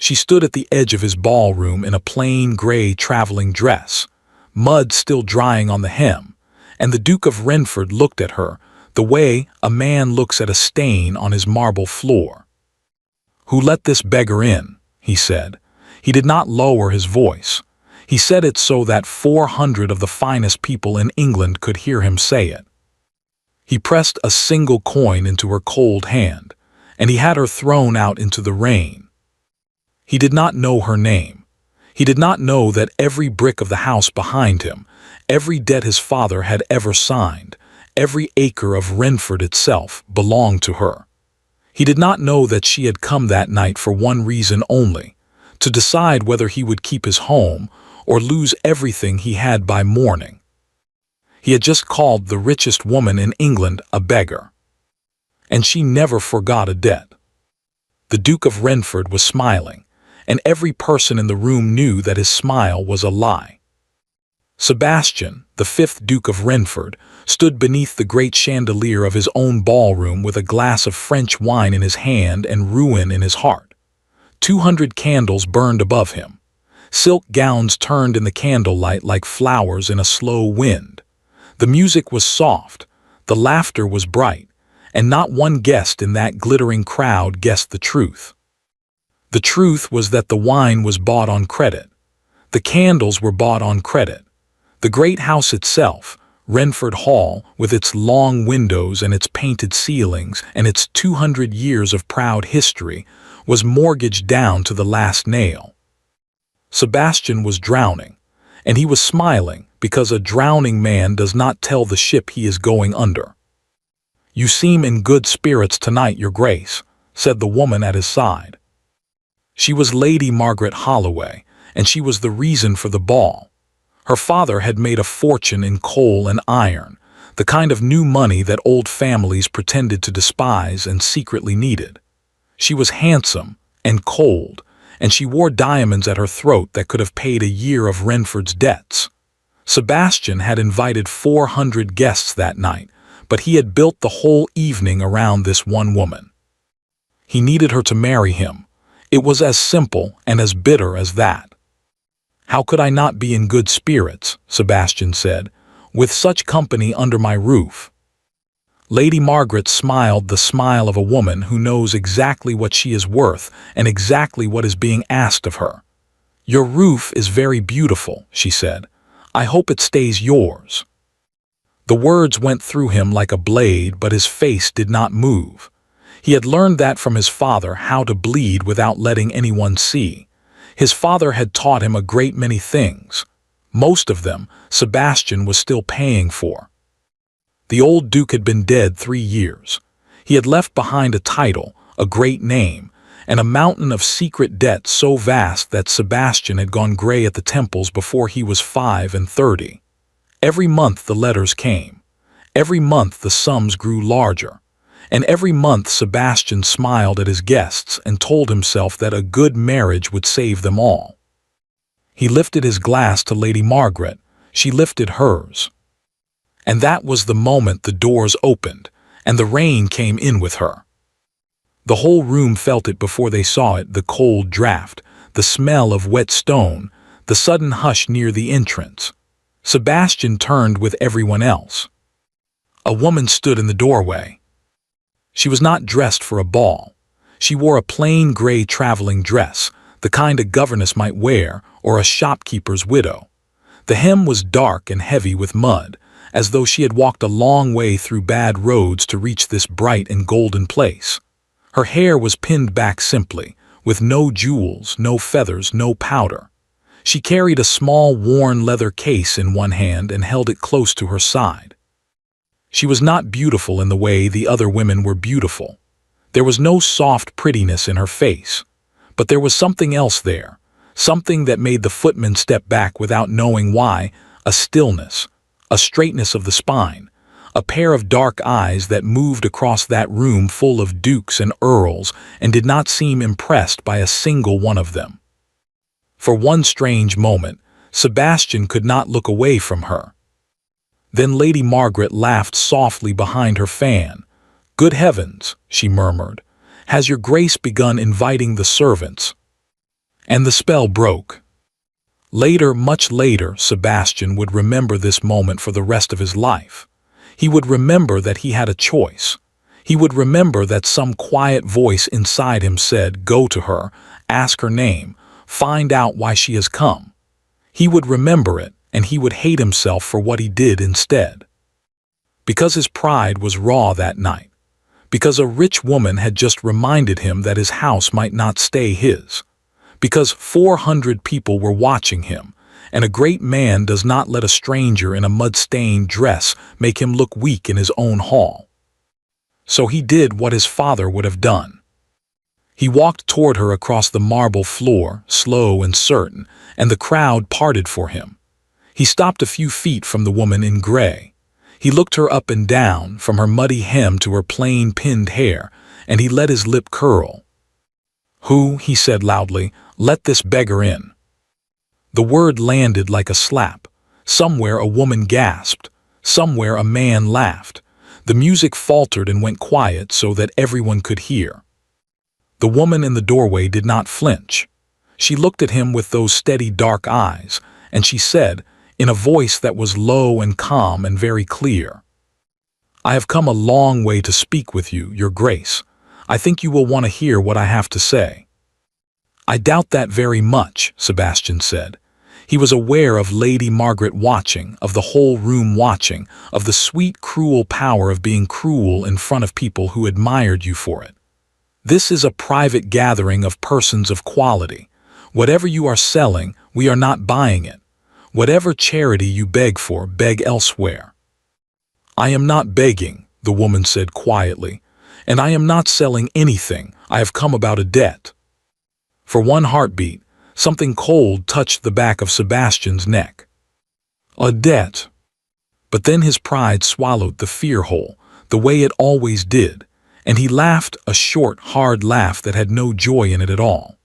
She stood at the edge of his ballroom in a plain gray traveling dress, mud still drying on the hem, and the Duke of Renford looked at her the way a man looks at a stain on his marble floor. "Who let this beggar in?" he said. He did not lower his voice. He said it so that 400 of the finest people in England could hear him say it. He pressed a single coin into her cold hand, and he had her thrown out into the rain. He did not know her name. He did not know that every brick of the house behind him, every debt his father had ever signed, every acre of Renford itself belonged to her. He did not know that she had come that night for one reason only, to decide whether he would keep his home or lose everything he had by morning. He had just called the richest woman in England a beggar. And she never forgot a debt. The Duke of Renford was smiling, and every person in the room knew that his smile was a lie. Sebastian, the 5th Duke of Renford, stood beneath the great chandelier of his own ballroom with a glass of French wine in his hand and ruin in his heart. 200 candles burned above him. Silk gowns turned in the candlelight like flowers in a slow wind. The music was soft, the laughter was bright, and not one guest in that glittering crowd guessed the truth. The truth was that the wine was bought on credit. The candles were bought on credit. The great house itself, Renford Hall, with its long windows and its painted ceilings and its 200 years of proud history, was mortgaged down to the last nail. Sebastian was drowning, and he was smiling because a drowning man does not tell the ship he is going under. "You seem in good spirits tonight, Your Grace," said the woman at his side. She was Lady Margaret Holloway, and she was the reason for the ball. Her father had made a fortune in coal and iron, the kind of new money that old families pretended to despise and secretly needed. She was handsome and cold, and she wore diamonds at her throat that could have paid a year of Renford's debts. Sebastian had invited 400 guests that night, but he had built the whole evening around this one woman. He needed her to marry him. It was as simple and as bitter as that. "How could I not be in good spirits," Sebastian said, "with such company under my roof?" Lady Margaret smiled the smile of a woman who knows exactly what she is worth and exactly what is being asked of her. "Your roof is very beautiful," she said. "I hope it stays yours." The words went through him like a blade, but his face did not move. He had learned that from his father, how to bleed without letting anyone see. His father had taught him a great many things. Most of them Sebastian was still paying for. The old Duke had been dead 3 years. He had left behind a title, a great name, and a mountain of secret debt so vast that Sebastian had gone gray at the temples before he was 35. Every month the letters came. Every month the sums grew larger. And every month Sebastian smiled at his guests and told himself that a good marriage would save them all. He lifted his glass to Lady Margaret. She lifted hers. And that was the moment the doors opened, and the rain came in with her. The whole room felt it before they saw it, the cold draft, the smell of wet stone, the sudden hush near the entrance. Sebastian turned with everyone else. A woman stood in the doorway. She was not dressed for a ball. She wore a plain gray traveling dress, the kind a governess might wear or a shopkeeper's widow. The hem was dark and heavy with mud, as though she had walked a long way through bad roads to reach this bright and golden place. Her hair was pinned back simply, with no jewels, no feathers, no powder. She carried a small worn leather case in one hand and held it close to her side. She was not beautiful in the way the other women were beautiful. There was no soft prettiness in her face. But there was something else there, something that made the footman step back without knowing why, a stillness, a straightness of the spine, a pair of dark eyes that moved across that room full of dukes and earls and did not seem impressed by a single one of them. For one strange moment, Sebastian could not look away from her. Then Lady Margaret laughed softly behind her fan. "Good heavens," she murmured, "has your Grace begun inviting the servants?" And the spell broke. Later, much later, Sebastian would remember this moment for the rest of his life. He would remember that he had a choice. He would remember that some quiet voice inside him said, "Go to her, ask her name, find out why she has come." He would remember it, and he would hate himself for what he did instead. Because his pride was raw that night. Because a rich woman had just reminded him that his house might not stay his. Because 400 people were watching him, and a great man does not let a stranger in a mud-stained dress make him look weak in his own hall. So he did what his father would have done. He walked toward her across the marble floor, slow and certain, and the crowd parted for him. He stopped a few feet from the woman in gray. He looked her up and down, from her muddy hem to her plain pinned hair, and he let his lip curl. "Who," he said loudly, "let this beggar in?" The word landed like a slap. Somewhere a woman gasped. Somewhere a man laughed. The music faltered and went quiet so that everyone could hear. The woman in the doorway did not flinch. She looked at him with those steady dark eyes, and she said, in a voice that was low and calm and very clear, "I have come a long way to speak with you, Your Grace. I think you will want to hear what I have to say." "I doubt that very much," Sebastian said. He was aware of Lady Margaret watching, of the whole room watching, of the sweet, cruel power of being cruel in front of people who admired you for it. This is a private gathering of persons of quality. Whatever you are selling, we are not buying it. Whatever charity you beg for, beg elsewhere. "I am not begging," the woman said quietly, "and I am not selling anything. I have come about a debt." For one heartbeat, something cold touched the back of Sebastian's neck. A debt. But then his pride swallowed the fear whole, the way it always did, and he laughed, a short, hard laugh that had no joy in it at all.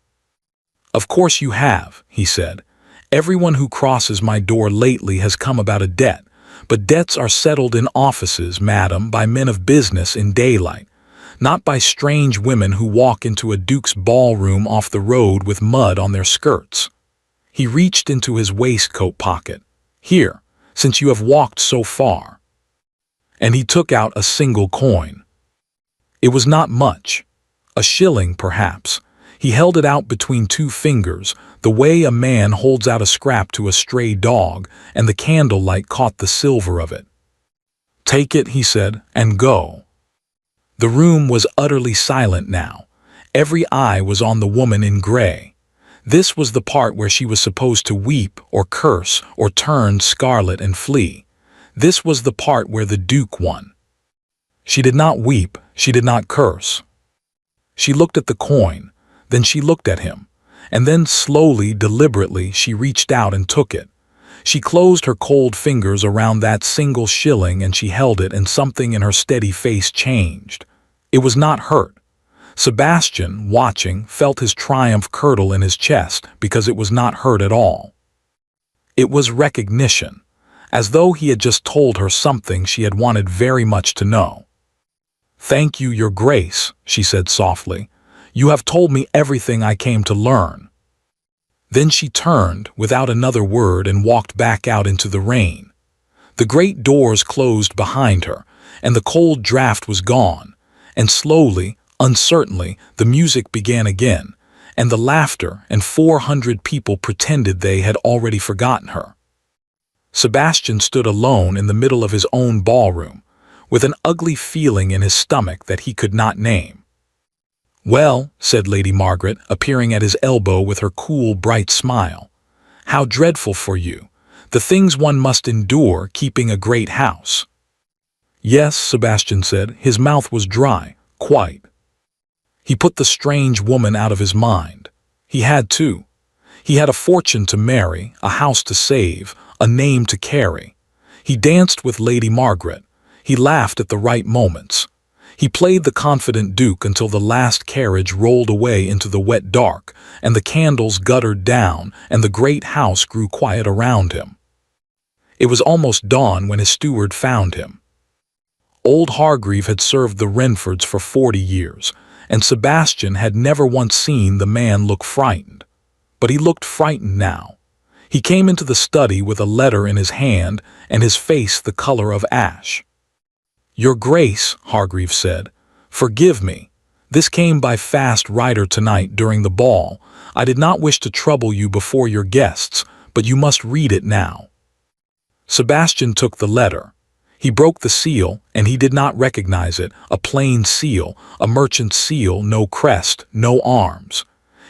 "Of course you have," he said. "Everyone who crosses my door lately has come about a debt, but debts are settled in offices, madam, by men of business in daylight, not by strange women who walk into a duke's ballroom off the road with mud on their skirts." He reached into his waistcoat pocket. "Here, since you have walked so far." And he took out a single coin. It was not much. A shilling, perhaps. He held it out between two fingers, the way a man holds out a scrap to a stray dog, and the candlelight caught the silver of it. "Take it," he said, "and go." The room was utterly silent now. Every eye was on the woman in gray. This was the part where she was supposed to weep or curse or turn scarlet and flee. This was the part where the Duke won. She did not weep, she did not curse. She looked at the coin, then she looked at him, and then slowly, deliberately, she reached out and took it. She closed her cold fingers around that single shilling and she held it, and something in her steady face changed. It was not hurt. Sebastian, watching, felt his triumph curdle in his chest because it was not hurt at all. It was recognition, as though he had just told her something she had wanted very much to know. "Thank you, Your Grace," she said softly. "You have told me everything I came to learn." Then she turned, without another word, and walked back out into the rain. The great doors closed behind her, and the cold draft was gone, and slowly, uncertainly, the music began again, and the laughter, and 400 people pretended they had already forgotten her. Sebastian stood alone in the middle of his own ballroom, with an ugly feeling in his stomach that he could not name. "Well," said Lady Margaret, appearing at his elbow with her cool, bright smile. "How dreadful for you. The things one must endure keeping a great house." "Yes," Sebastian said. His mouth was dry, quite. He put the strange woman out of his mind. He had to. He had a fortune to marry, a house to save, a name to carry. He danced with Lady Margaret. He laughed at the right moments. He played the confident Duke until the last carriage rolled away into the wet dark, and the candles guttered down, and the great house grew quiet around him. It was almost dawn when his steward found him. Old Hargreave had served the Renfords for 40 years, and Sebastian had never once seen the man look frightened. but he looked frightened now. He came into the study with a letter in his hand and his face the color of ash. "Your Grace," Hargreave said, "forgive me. This came by fast rider tonight during the ball. I did not wish to trouble you before your guests, but you must read it now." Sebastian took the letter. He broke the seal, and he did not recognize it, a plain seal, a merchant's seal, no crest, no arms.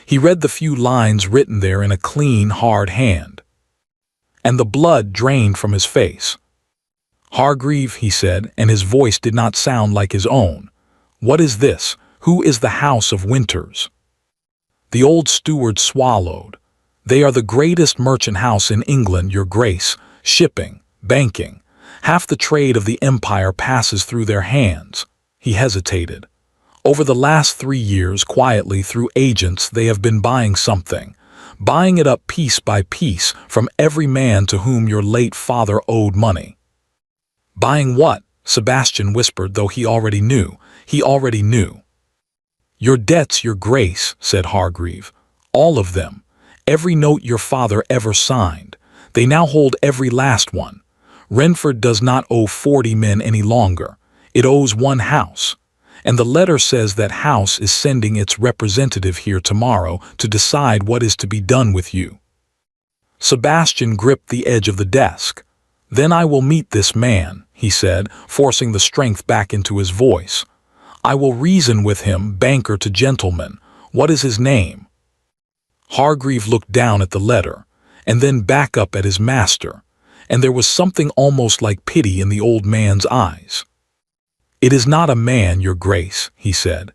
He read the few lines written there in a clean, hard hand. And the blood drained from his face. "Hargreave," he said, and his voice did not sound like his own. "What is this? Who is the House of Winters?" The old steward swallowed. "They are the greatest merchant house in England, your Grace. Shipping, banking. Half the trade of the empire passes through their hands." He hesitated. "Over the last 3 years, quietly through agents, they have been buying something, buying it up piece by piece from every man to whom your late father owed money." "Buying what?" Sebastian whispered, though he already knew. He already knew. "Your debts, your Grace," said Hargreave. "All of them. Every note your father ever signed. They now hold every last one. Renford does not owe 40 men any longer. It owes one house. And the letter says that house is sending its representative here tomorrow to decide what is to be done with you." Sebastian gripped the edge of the desk. "Then I will meet this man," he said, forcing the strength back into his voice. "I will reason with him, banker to gentleman. What is his name?" Hargreave looked down at the letter, and then back up at his master, and there was something almost like pity in the old man's eyes. "It is not a man, your Grace," he said.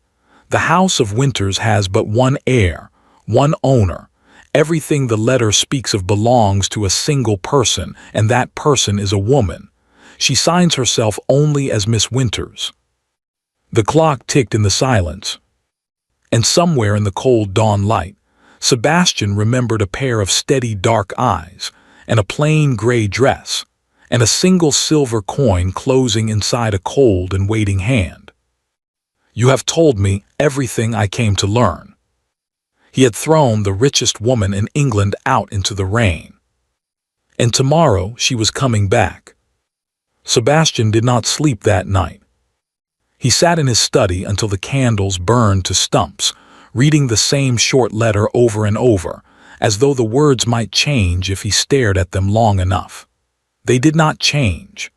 "The House of Winters has but one heir, one owner. Everything the letter speaks of belongs to a single person, and that person is a woman. She signs herself only as Miss Winters." The clock ticked in the silence, and somewhere in the cold dawn light, Sebastian remembered a pair of steady dark eyes, and a plain gray dress, and a single silver coin closing inside a cold and waiting hand. "You have told me everything I came to learn." He had thrown the richest woman in England out into the rain. And tomorrow she was coming back. Sebastian did not sleep that night. He sat in his study until the candles burned to stumps, reading the same short letter over and over, as though the words might change if he stared at them long enough. They did not change.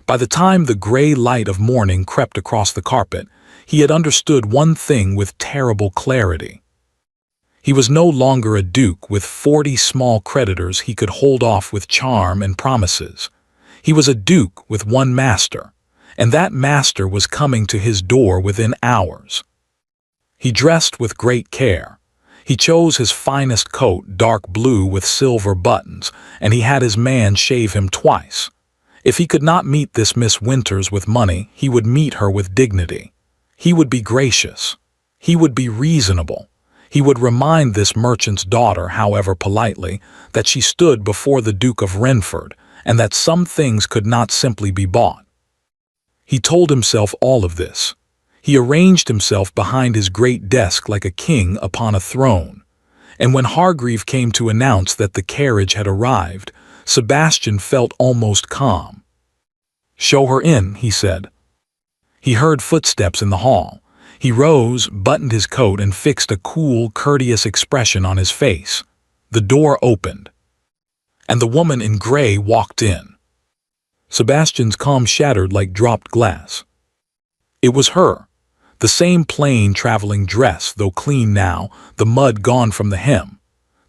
By the time the gray light of morning crept across the carpet, he had understood one thing with terrible clarity. He was no longer a duke with 40 small creditors he could hold off with charm and promises. He was a duke with one master, and that master was coming to his door within hours. He dressed with great care. He chose his finest coat, dark blue with silver buttons, and he had his man shave him twice. If he could not meet this Miss Winters with money, he would meet her with dignity. He would be gracious. He would be reasonable. He would remind this merchant's daughter, however politely, that she stood before the Duke of Renford, and that some things could not simply be bought. He told himself all of this. He arranged himself behind his great desk like a king upon a throne. And when Hargreave came to announce that the carriage had arrived, Sebastian felt almost calm. "Show her in," he said. He heard footsteps in the hall. He rose, buttoned his coat, and fixed a cool, courteous expression on his face. The door opened, and the woman in gray walked in. Sebastian's calm shattered like dropped glass. It was her. The same plain traveling dress, though clean now, the mud gone from the hem.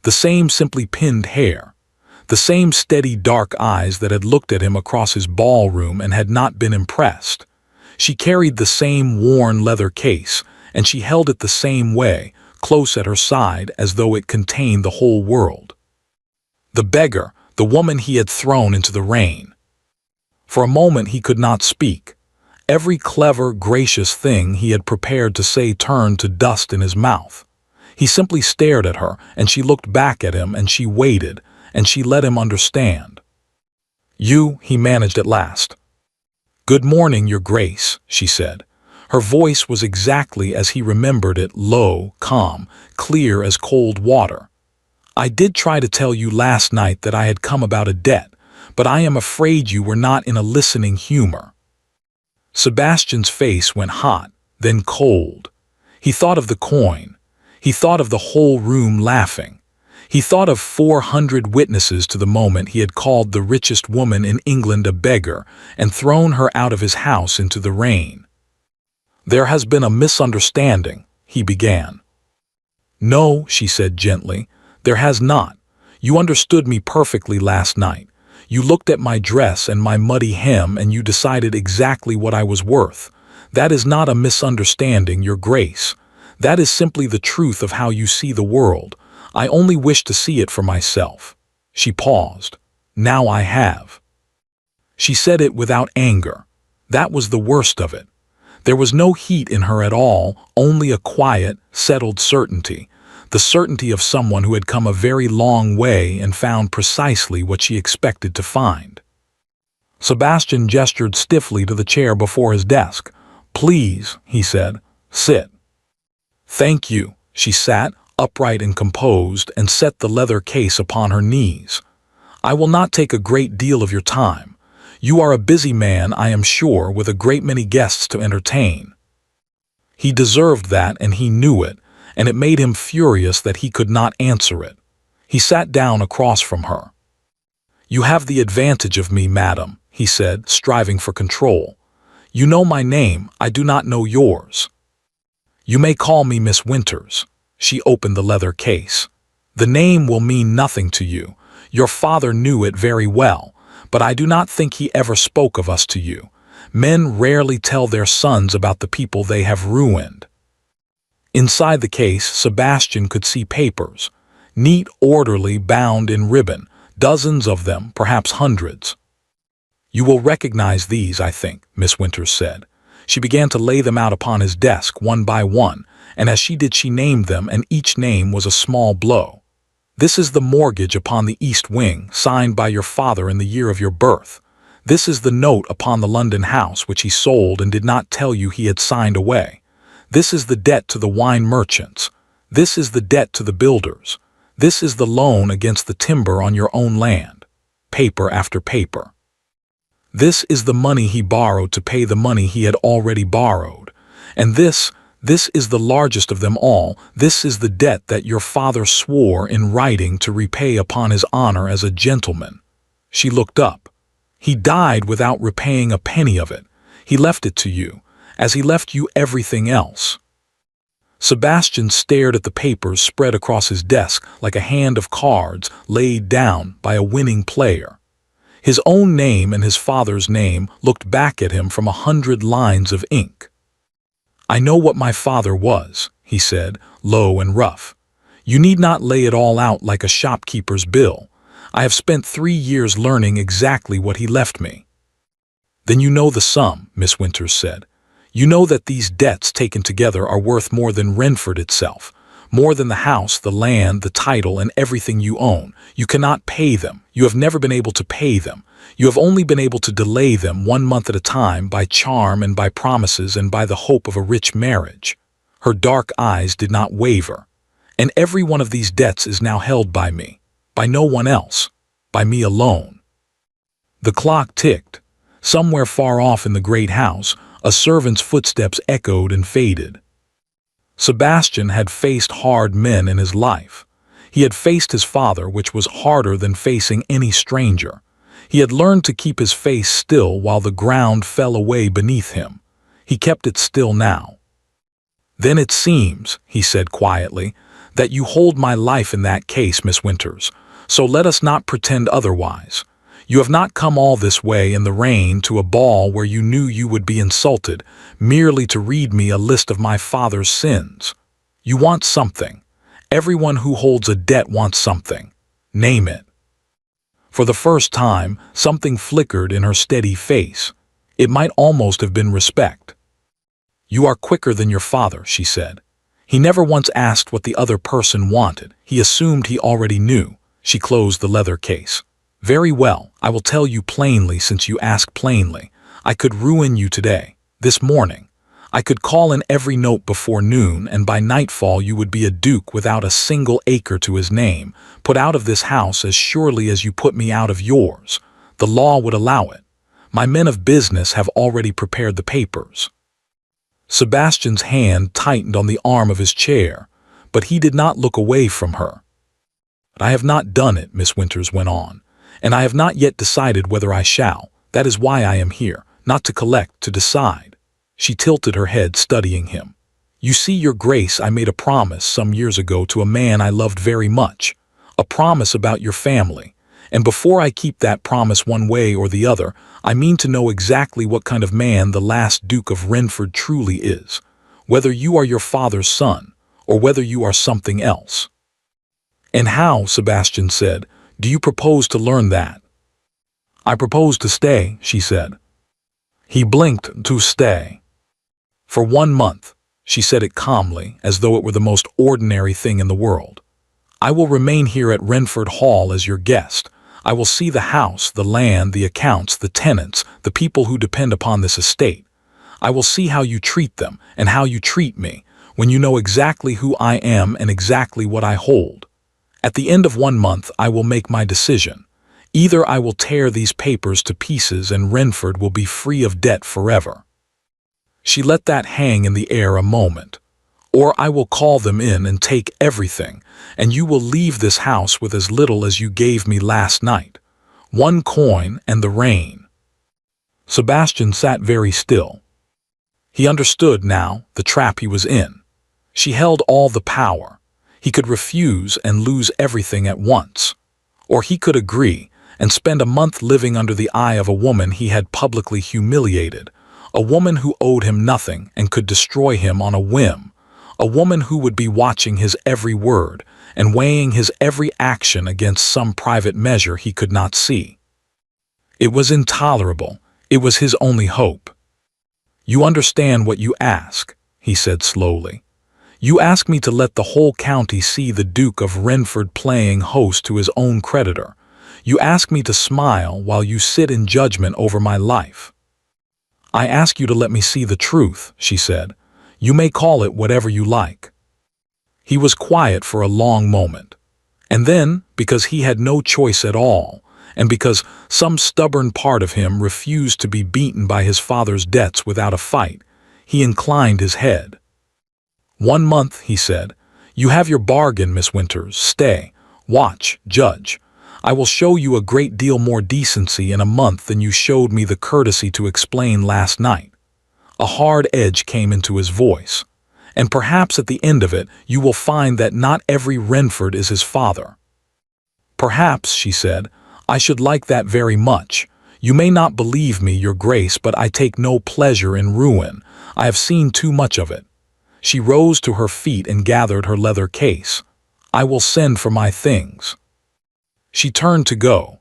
The same simply pinned hair. The same steady dark eyes that had looked at him across his ballroom and had not been impressed. She carried the same worn leather case, and she held it the same way, close at her side as though it contained the whole world. The beggar, the woman he had thrown into the rain. For a moment he could not speak. Every clever, gracious thing he had prepared to say turned to dust in his mouth. He simply stared at her, and she looked back at him, and she waited, and she let him understand. "You," he managed at last. "Good morning, Your Grace," she said. Her voice was exactly as he remembered it, low, calm, clear as cold water. I did try to tell you last night that I had come about a debt, but I am afraid you were not in a listening humor." Sebastian's face went hot, then cold. He thought of the coin. He thought of the whole room laughing. He thought of 400 witnesses to the moment he had called the richest woman in England a beggar and thrown her out of his house into the rain. "There has been a misunderstanding," he began. "No," she said gently, "there has not. You understood me perfectly last night. You looked at my dress and my muddy hem and you decided exactly what I was worth. That is not a misunderstanding, Your Grace. That is simply the truth of how you see the world. I only wish to see it for myself." She paused. "Now I have." She said it without anger. That was the worst of it. There was no heat in her at all, only a quiet, settled certainty. The certainty of someone who had come a very long way and found precisely what she expected to find. Sebastian gestured stiffly to the chair before his desk. "Please," he said, "sit." "Thank you." She sat, upright and composed, and set the leather case upon her knees. "I will not take a great deal of your time. You are a busy man, I am sure, with a great many guests to entertain." He deserved that, and he knew it, and it made him furious that he could not answer it. He sat down across from her. "You have the advantage of me, madam," he said, striving for control. "You know my name, I do not know yours. You may call me Miss Winters." She opened the leather case. "The name will mean nothing to you. Your father knew it very well, but I do not think he ever spoke of us to you. Men rarely tell their sons about the people they have ruined." Inside the case, Sebastian could see papers, neat, orderly, bound in ribbon, dozens of them, perhaps hundreds. "You will recognize these, I think," Miss Winters said. She began to lay them out upon his desk one by one, and as she did she named them, and each name was a small blow. "This is the mortgage upon the East Wing, signed by your father in the year of your birth. This is the note upon the London house which he sold and did not tell you he had signed away. This is the debt to the wine merchants. This is the debt to the builders. This is the loan against the timber on your own land." Paper after paper. "This is the money he borrowed to pay the money he had already borrowed. And this is the largest of them all. This is the debt that your father swore in writing to repay upon his honor as a gentleman." She looked up. "He died without repaying a penny of it. He left it to you, as he left you everything else." Sebastian stared at the papers spread across his desk like a hand of cards laid down by a winning player. His own name and his father's name looked back at him from 100 lines of ink. "I know what my father was," he said, low and rough. "You need not lay it all out like a shopkeeper's bill. I have spent 3 years learning exactly what he left me." "Then you know the sum," Miss Winters said. "You know that these debts taken together are worth more than Renford itself, more than the house, the land, the title, and everything you own. You cannot pay them. You have never been able to pay them. You have only been able to delay them 1 month at a time by charm and by promises and by the hope of a rich marriage." Her dark eyes did not waver. "And every one of these debts is now held by me, by no one else, by me alone." The clock ticked. Somewhere far off in the great house, a servant's footsteps echoed and faded. Sebastian had faced hard men in his life. He had faced his father, which was harder than facing any stranger. He had learned to keep his face still while the ground fell away beneath him. He kept it still now. "Then it seems," he said quietly, "that you hold my life in that case, Miss Winters, so let us not pretend otherwise. You have not come all this way in the rain to a ball where you knew you would be insulted, merely to read me a list of my father's sins. You want something. Everyone who holds a debt wants something. Name it." For the first time, something flickered in her steady face. It might almost have been respect. "You are quicker than your father," she said. "He never once asked what the other person wanted. He assumed he already knew." She closed the leather case. "Very well, I will tell you plainly since you ask plainly. I could ruin you today, this morning. I could call in every note before noon, and by nightfall you would be a duke without a single acre to his name, put out of this house as surely as you put me out of yours. The law would allow it. My men of business have already prepared the papers." Sebastian's hand tightened on the arm of his chair, but he did not look away from her. "I have not done it," Miss Winters went on, "and I have not yet decided whether I shall. That is why I am here, not to collect, to decide." She tilted her head, studying him. "You see, Your Grace, I made a promise some years ago to a man I loved very much, a promise about your family, and before I keep that promise one way or the other, I mean to know exactly what kind of man the last Duke of Renford truly is, whether you are your father's son, or whether you are something else." "And how," Sebastian said, "do you propose to learn that?" "I propose to stay," she said. He blinked. "To stay?" "For 1 month," she said it calmly, as though it were the most ordinary thing in the world. "I will remain here at Renford Hall as your guest. I will see the house, the land, the accounts, the tenants, the people who depend upon this estate. I will see how you treat them and how you treat me, when you know exactly who I am and exactly what I hold. At the end of 1 month I will make my decision. Either I will tear these papers to pieces and Renford will be free of debt forever." She let that hang in the air a moment. "Or I will call them in and take everything, and you will leave this house with as little as you gave me last night. 1 coin and the rain." Sebastian sat very still. He understood now the trap he was in. She held all the power. He could refuse and lose everything at once. Or he could agree and spend a month living under the eye of a woman he had publicly humiliated, a woman who owed him nothing and could destroy him on a whim, a woman who would be watching his every word and weighing his every action against some private measure he could not see. It was intolerable. It was his only hope. "You understand what you ask," he said slowly. "You ask me to let the whole county see the Duke of Renford playing host to his own creditor. You ask me to smile while you sit in judgment over my life." "I ask you to let me see the truth," she said. "You may call it whatever you like." He was quiet for a long moment. And then, because he had no choice at all, and because some stubborn part of him refused to be beaten by his father's debts without a fight, he inclined his head. "1 month," he said. "You have your bargain, Miss Winters. Stay, watch, judge. I will show you a great deal more decency in a month than you showed me the courtesy to explain last night." A hard edge came into his voice. "And perhaps at the end of it you will find that not every Renford is his father." "Perhaps," she said. "I should like that very much. You may not believe me, Your Grace, but I take no pleasure in ruin. I have seen too much of it." She rose to her feet and gathered her leather case. "I will send for my things." She turned to go,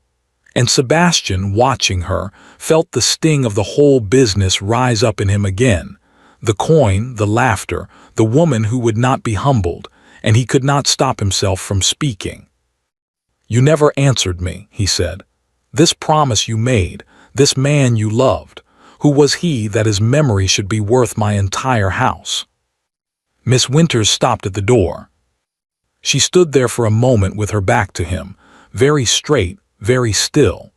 and Sebastian, watching her, felt the sting of the whole business rise up in him again. The coin, the laughter, the woman who would not be humbled, and he could not stop himself from speaking. "You never answered me," he said. "This promise you made, this man you loved, who was he that his memory should be worth my entire house?" Miss Winters stopped at the door. She stood there for a moment with her back to him, very straight, very still.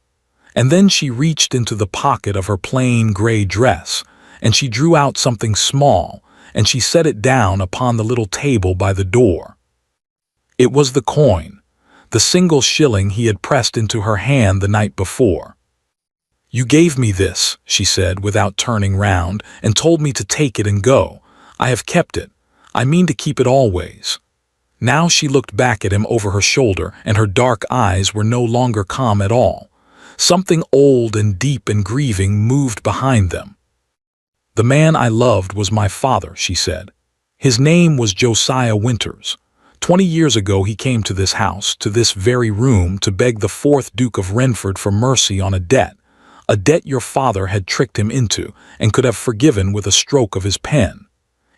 And then she reached into the pocket of her plain gray dress, and she drew out something small, and she set it down upon the little table by the door. It was the coin, the single shilling he had pressed into her hand the night before. "You gave me this," she said, without turning round, "and told me to take it and go. I have kept it. I mean to keep it always." Now she looked back at him over her shoulder, and her dark eyes were no longer calm at all. Something old and deep and grieving moved behind them. "The man I loved was my father," she said. "His name was Josiah Winters. 20 years ago he came to this house, to this very room, to beg the 4th Duke of Renford for mercy on a debt your father had tricked him into and could have forgiven with a stroke of his pen.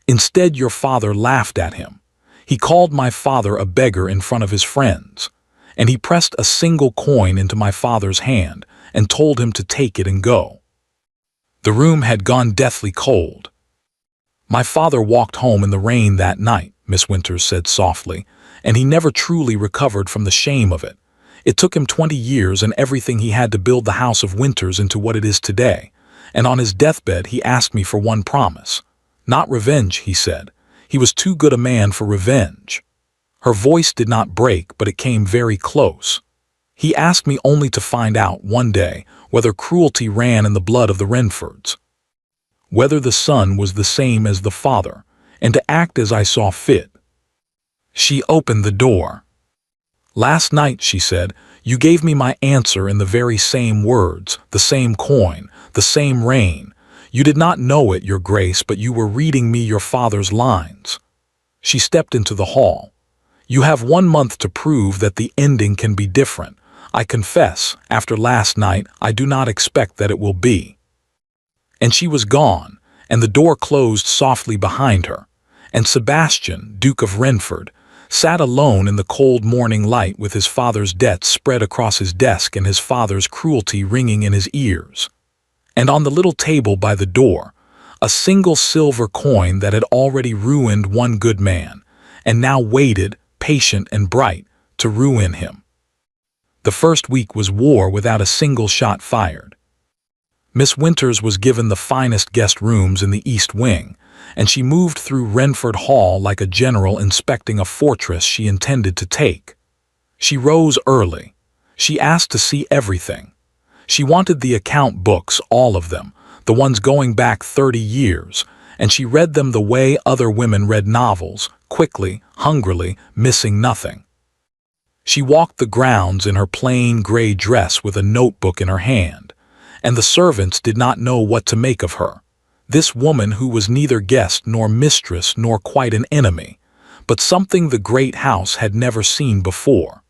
Instead, your father laughed at him. He called my father a beggar in front of his friends, and he pressed a single coin into my father's hand and told him to take it and go." The room had gone deathly cold. My father walked home in the rain that night, Miss Winters said softly, and he never truly recovered from the shame of it. It took him 20 years and everything he had to build the house of Winters into what it is today. And on his deathbed he asked me for one promise. Not revenge, he said. He was too good a man for revenge. Her voice did not break, but it came very close. He asked me only to find out one day whether cruelty ran in the blood of the Renfords, whether the son was the same as the father, and to act as I saw fit. She opened the door. Last night, she said, you gave me my answer in the very same words, the same coin, the same rain. You did not know it, Your Grace, but you were reading me your father's lines. She stepped into the hall. You have 1 month to prove that the ending can be different. I confess, after last night, I do not expect that it will be. And she was gone, and the door closed softly behind her, and Sebastian, Duke of Renford, sat alone in the cold morning light with his father's debts spread across his desk and his father's cruelty ringing in his ears. And on the little table by the door, a single silver coin that had already ruined one good man, and now waited, patient and bright, to ruin him. The first week was war without a single shot fired. Miss Winters was given the finest guest rooms in the East Wing, and she moved through Renford Hall like a general inspecting a fortress she intended to take. She rose early. She asked to see everything. She wanted the account books, all of them, the ones going back 30 years, and she read them the way other women read novels, quickly, hungrily, missing nothing. She walked the grounds in her plain gray dress with a notebook in her hand, and the servants did not know what to make of her. This woman who was neither guest nor mistress nor quite an enemy, but something the great house had never seen before.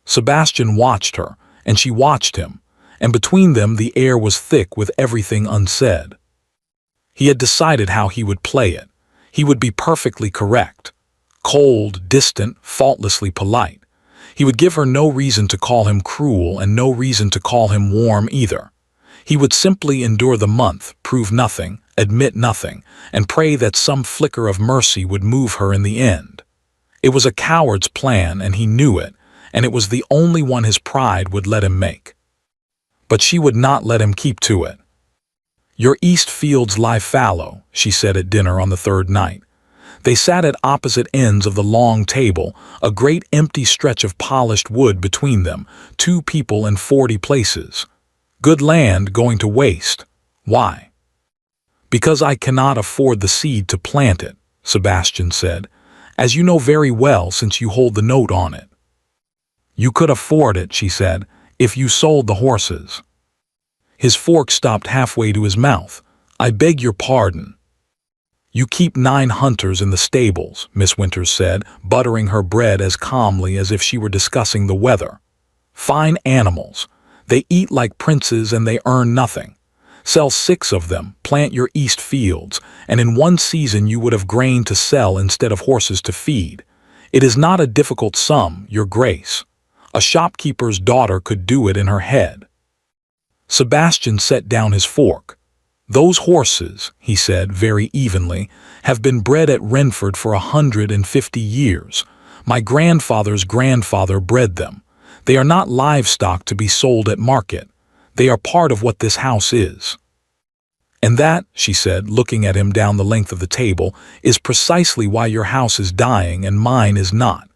Sebastian watched her, and she watched him, and between them the air was thick with everything unsaid. He had decided how he would play it. He would be perfectly correct, cold, distant, faultlessly polite. He would give her no reason to call him cruel and no reason to call him warm either. He would simply endure the month, prove nothing, admit nothing, and pray that some flicker of mercy would move her in the end. It was a coward's plan, and he knew it, and it was the only one his pride would let him make. But she would not let him keep to it. Your east fields lie fallow, she said at dinner on the third night. They sat at opposite ends of the long table, a great empty stretch of polished wood between them, 2 people in 40 places. Good land going to waste. Why? Because I cannot afford the seed to plant it, Sebastian said, as you know very well since you hold the note on it. You could afford it, she said, if you sold the horses. His fork stopped halfway to his mouth. I beg your pardon. You keep 9 hunters in the stables, Miss Winters said, buttering her bread as calmly as if she were discussing the weather. Fine animals. They eat like princes and they earn nothing. Sell 6 of them, plant your east fields, and in one season you would have grain to sell instead of horses to feed. It is not a difficult sum, Your Grace. A shopkeeper's daughter could do it in her head. Sebastian set down his fork. Those horses, he said very evenly, have been bred at Renford for 150 years. My grandfather's grandfather bred them. They are not livestock to be sold at market. They are part of what this house is. And that, she said, looking at him down the length of the table, is precisely why your house is dying and mine is not.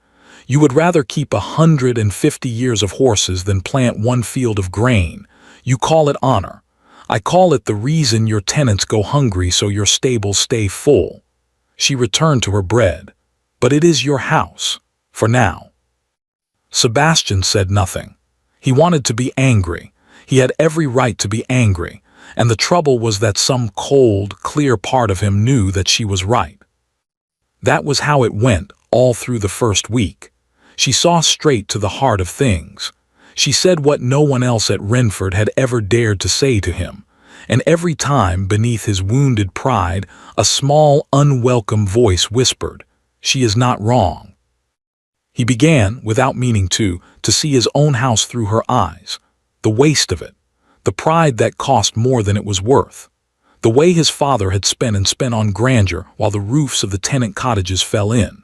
You would rather keep 150 years of horses than plant 1 field of grain. You call it honor. I call it the reason your tenants go hungry so your stables stay full. She returned to her bread. But it is your house, for now. Sebastian said nothing. He wanted to be angry. He had every right to be angry, and the trouble was that some cold, clear part of him knew that she was right. That was how it went all through the first week. She saw straight to the heart of things. She said what no one else at Renford had ever dared to say to him, and every time, beneath his wounded pride, a small, unwelcome voice whispered, "She is not wrong." He began, without meaning to see his own house through her eyes, the waste of it, the pride that cost more than it was worth, The way his father had spent on grandeur while the roofs of the tenant cottages fell in.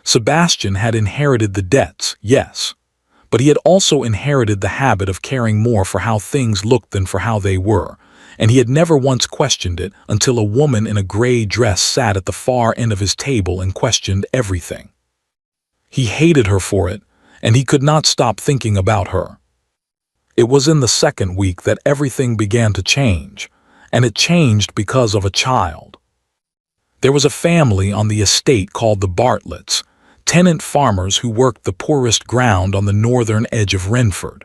Sebastian had inherited the debts, yes, but he had also inherited the habit of caring more for how things looked than for how they were, and he had never once questioned it until a woman in a gray dress sat at the far end of his table and questioned everything. He hated her for it, and he could not stop thinking about her. It was in the second week that everything began to change, and it changed because of a child. There was a family on the estate called the Bartletts, tenant farmers who worked the poorest ground on the northern edge of Renford.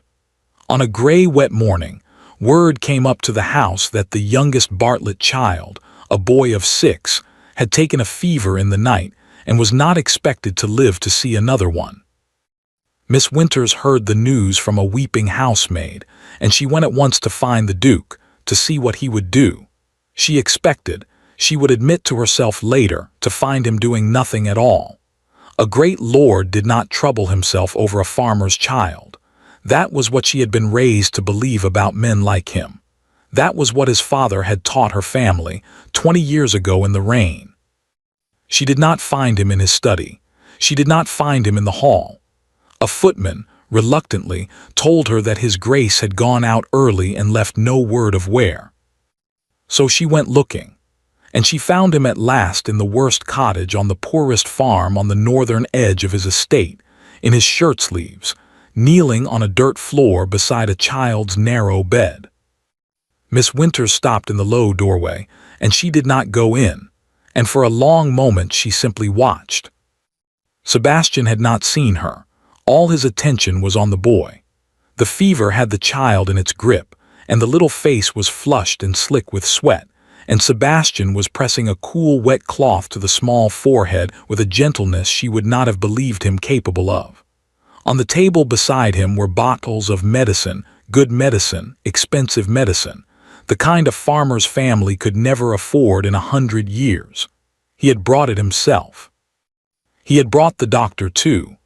On a gray, wet morning, word came up to the house that the youngest Bartlett child, a boy of 6, had taken a fever in the night and was not expected to live to see another one. Miss Winters heard the news from a weeping housemaid, and she went at once to find the Duke, to see what he would do. She expected, she would admit to herself later, to find him doing nothing at all. A great lord did not trouble himself over a farmer's child. That was what she had been raised to believe about men like him. That was what his father had taught her family 20 years ago in the rain. She did not find him in his study. She did not find him in the hall. A footman, reluctantly, told her that his grace had gone out early and left no word of where. So she went looking, and she found him at last in the worst cottage on the poorest farm on the northern edge of his estate, in his shirt sleeves, kneeling on a dirt floor beside a child's narrow bed. Miss Winters stopped in the low doorway, and she did not go in, and for a long moment she simply watched. Sebastian had not seen her. All his attention was on the boy. The fever had the child in its grip, and the little face was flushed and slick with sweat, and Sebastian was pressing a cool, wet cloth to the small forehead with a gentleness she would not have believed him capable of. On the table beside him were bottles of medicine, good medicine, expensive medicine, the kind a farmer's family could never afford in 100 years. He had brought it himself. He had brought the doctor, too.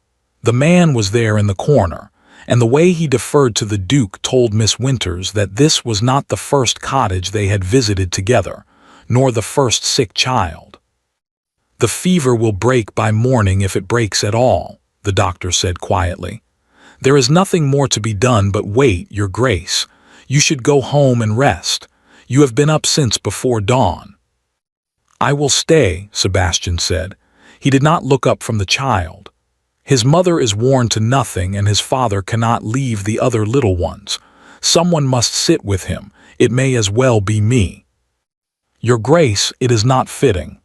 The man was there in the corner, and the way he deferred to the Duke told Miss Winters that this was not the first cottage they had visited together, nor the first sick child. "The fever will break by morning if it breaks at all," the doctor said quietly. "There is nothing more to be done but wait, Your Grace. You should go home and rest. You have been up since before dawn." "I will stay," Sebastian said. He did not look up from the child. His mother is worn to nothing, and his father cannot leave the other little ones. Someone must sit with him. It may as well be me. "Your Grace, it is not fitting."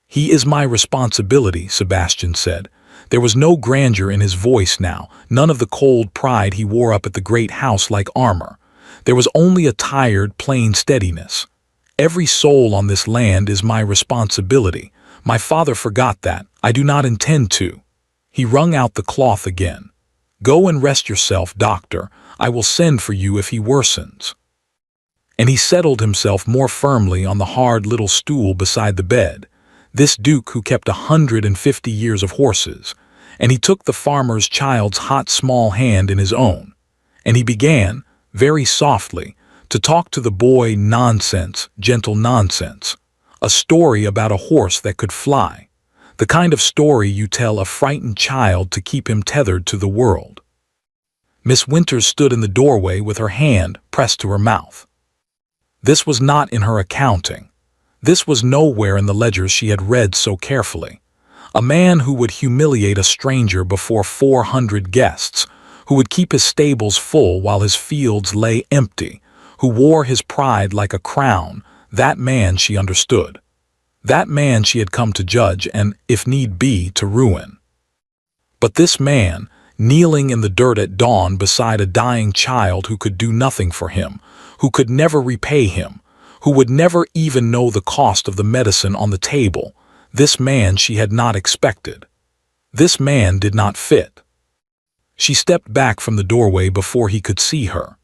"He is my responsibility," Sebastian said. There was no grandeur in his voice now, none of the cold pride he wore up at the great house like armor. There was only a tired, plain steadiness. "Every soul on this land is my responsibility. My father forgot that. I do not intend to." He wrung out the cloth again. "Go and rest yourself, doctor. I will send for you if he worsens." And he settled himself more firmly on the hard little stool beside the bed, this Duke who kept 150 years of horses, and he took the farmer's child's hot small hand in his own, and he began, very softly, to talk to the boy nonsense, gentle nonsense, a story about a horse that could fly, the kind of story you tell a frightened child to keep him tethered to the world. Miss Winters stood in the doorway with her hand pressed to her mouth. This was not in her accounting. This was nowhere in the ledgers she had read so carefully. A man who would humiliate a stranger before 400 guests, who would keep his stables full while his fields lay empty, who wore his pride like a crown, that man she understood. That man she had come to judge and, if need be, to ruin. But this man, kneeling in the dirt at dawn beside a dying child who could do nothing for him, who could never repay him, who would never even know the cost of the medicine on the table, this man she had not expected. This man did not fit. She stepped back from the doorway before he could see her.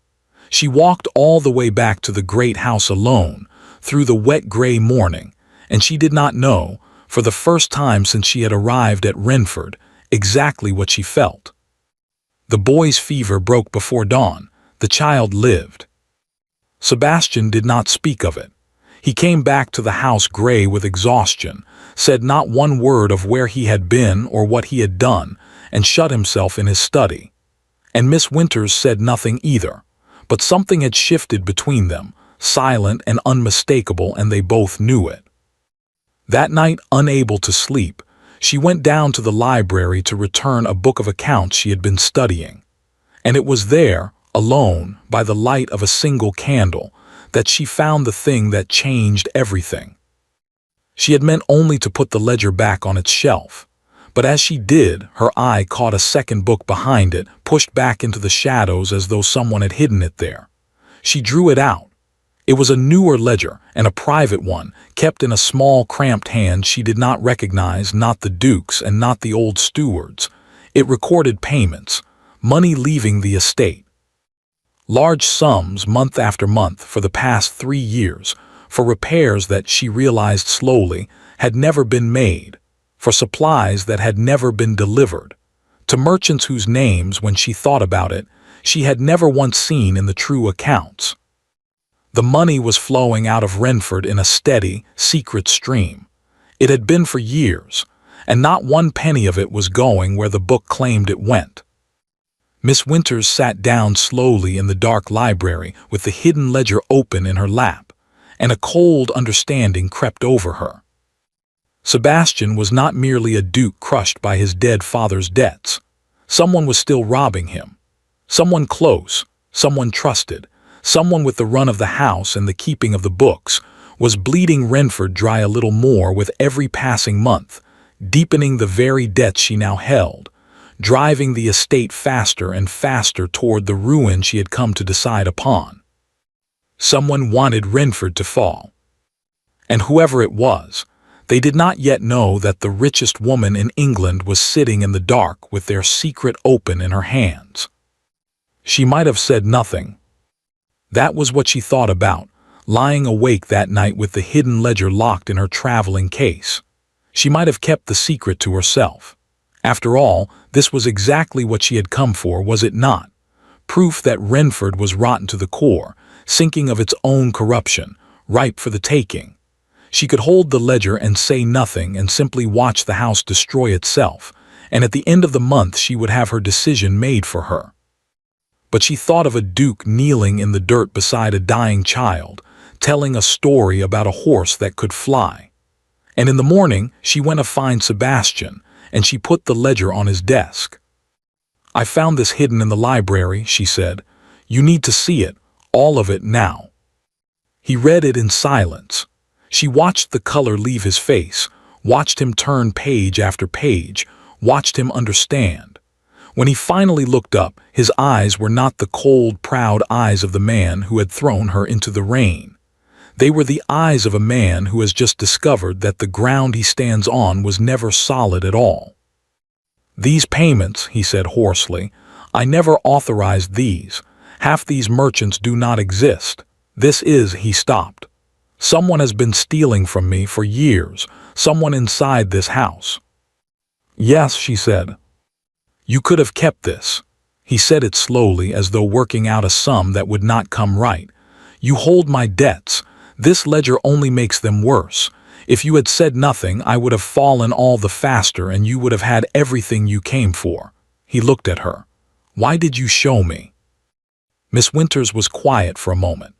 She walked all the way back to the great house alone, through the wet gray morning, and she did not know, for the first time since she had arrived at Renford, exactly what she felt. The boy's fever broke before dawn. The child lived. Sebastian did not speak of it. He came back to the house gray with exhaustion, said not one word of where he had been or what he had done, and shut himself in his study. And Miss Winters said nothing either, but something had shifted between them, silent and unmistakable, and they both knew it. That night, unable to sleep, she went down to the library to return a book of accounts she had been studying. And it was there, alone, by the light of a single candle, that she found the thing that changed everything. She had meant only to put the ledger back on its shelf, but as she did, her eye caught a second book behind it, pushed back into the shadows as though someone had hidden it there. She drew it out. It was a newer ledger, and a private one, kept in a small, cramped hand she did not recognize, not the Duke's and not the old steward's. It recorded payments, money leaving the estate. Large sums, month after month, for the past 3 years, for repairs that, she realized slowly, had never been made, for supplies that had never been delivered, to merchants whose names, when she thought about it, she had never once seen in the true accounts. The money was flowing out of Renford in a steady, secret stream. It had been for years, and not one penny of it was going where the book claimed it went. Miss Winters sat down slowly in the dark library with the hidden ledger open in her lap, and a cold understanding crept over her. Sebastian was not merely a duke crushed by his dead father's debts. Someone was still robbing him. Someone close, someone trusted, someone with the run of the house and the keeping of the books, was bleeding Renford dry a little more with every passing month, deepening the very debts she now held, driving the estate faster and faster toward the ruin she had come to decide upon. Someone wanted Renford to fall. And whoever it was, they did not yet know that the richest woman in England was sitting in the dark with their secret open in her hands. She might have said nothing. That was what she thought about, lying awake that night with the hidden ledger locked in her traveling case. She might have kept the secret to herself. After all, this was exactly what she had come for, was it not? Proof that Renford was rotten to the core, sinking of its own corruption, ripe for the taking. She could hold the ledger and say nothing and simply watch the house destroy itself, and at the end of the month she would have her decision made for her. But she thought of a duke kneeling in the dirt beside a dying child, telling a story about a horse that could fly. And in the morning she went to find Sebastian, and she put the ledger on his desk. "I found this hidden in the library," she said. "You need to see it, all of it now." He read it in silence. She watched the color leave his face, watched him turn page after page, watched him understand. When he finally looked up, his eyes were not the cold, proud eyes of the man who had thrown her into the rain. They were the eyes of a man who has just discovered that the ground he stands on was never solid at all. "These payments," he said hoarsely, "I never authorized these. Half these merchants do not exist. This is," he stopped. "Someone has been stealing from me for years, someone inside this house." "Yes," she said. "You could have kept this." He said it slowly, as though working out a sum that would not come right. "You hold my debts. This ledger only makes them worse. If you had said nothing, I would have fallen all the faster and you would have had everything you came for." He looked at her. "Why did you show me?" Miss Winters was quiet for a moment.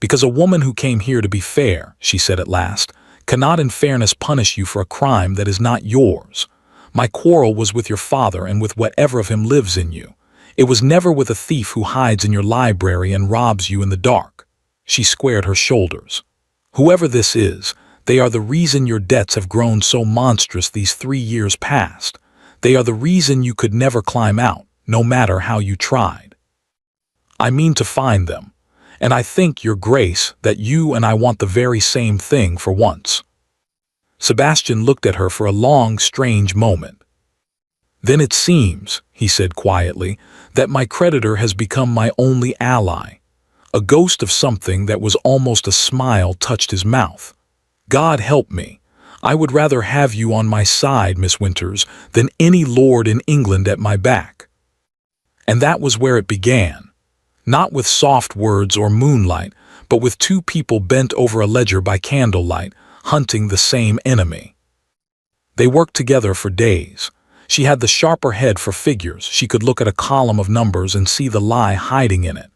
"Because a woman who came here to be fair," she said at last, "cannot in fairness punish you for a crime that is not yours. My quarrel was with your father and with whatever of him lives in you. It was never with a thief who hides in your library and robs you in the dark." She squared her shoulders. "Whoever this is, they are the reason your debts have grown so monstrous these 3 years past. They are the reason you could never climb out, no matter how you tried. I mean to find them. And I think, Your Grace, that you and I want the very same thing for once." Sebastian looked at her for a long, strange moment. "Then it seems," he said quietly, "that my creditor has become my only ally." A ghost of something that was almost a smile touched his mouth. "God help me. I would rather have you on my side, Miss Winters, than any lord in England at my back." And that was where it began. Not with soft words or moonlight, but with two people bent over a ledger by candlelight, hunting the same enemy. They worked together for days. She had the sharper head for figures. She could look at a column of numbers and see the lie hiding in it.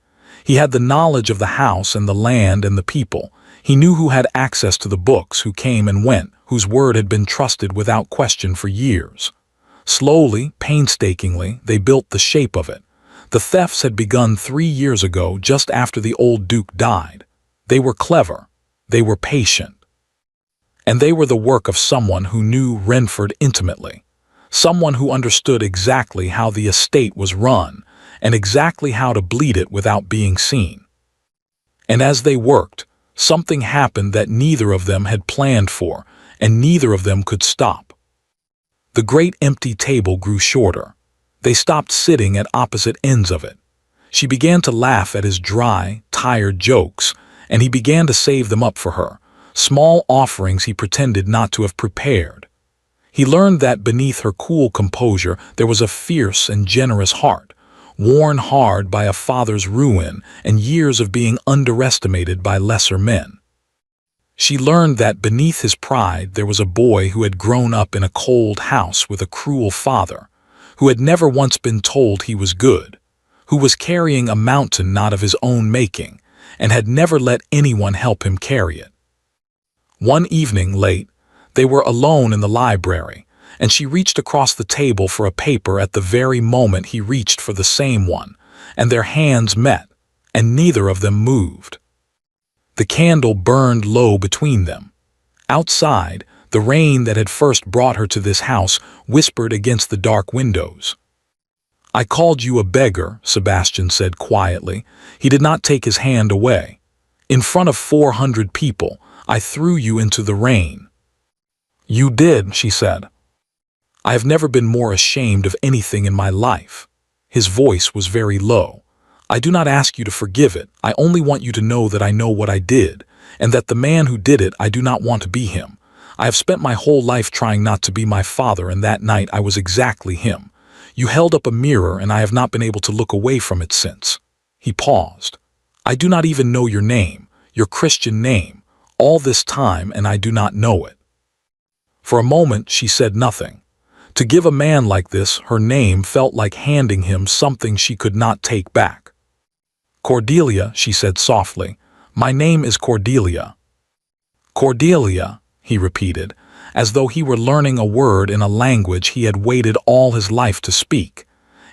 He had the knowledge of the house and the land and the people. He knew who had access to the books, who came and went, whose word had been trusted without question for years. Slowly, painstakingly, they built the shape of it. The thefts had begun 3 years ago, just after the old Duke died. They were clever. They were patient. And they were the work of someone who knew Renford intimately. Someone who understood exactly how the estate was run, and exactly how to bleed it without being seen. And as they worked, something happened that neither of them had planned for, and neither of them could stop. The great empty table grew shorter. They stopped sitting at opposite ends of it. She began to laugh at his dry, tired jokes, and he began to save them up for her, small offerings he pretended not to have prepared. He learned that beneath her cool composure there was a fierce and generous heart, worn hard by a father's ruin and years of being underestimated by lesser men. She learned that beneath his pride there was a boy who had grown up in a cold house with a cruel father, who had never once been told he was good, who was carrying a mountain not of his own making, and had never let anyone help him carry it. One evening late, they were alone in the library, and she reached across the table for a paper at the very moment he reached for the same one, and their hands met, and neither of them moved. The candle burned low between them. Outside, the rain that had first brought her to this house whispered against the dark windows. "I called you a beggar," Sebastian said quietly. He did not take his hand away. "In front of 400 people, I threw you into the rain." "You did," she said. "I have never been more ashamed of anything in my life." His voice was very low. "I do not ask you to forgive it. I only want you to know that I know what I did, and that the man who did it, I do not want to be him. I have spent my whole life trying not to be my father, and that night I was exactly him. You held up a mirror, and I have not been able to look away from it since." He paused. "I do not even know your name, your Christian name, all this time, and I do not know it." For a moment she said nothing. To give a man like this her name felt like handing him something she could not take back. "Cordelia," she said softly. "My name is Cordelia." "Cordelia," he repeated, as though he were learning a word in a language he had waited all his life to speak.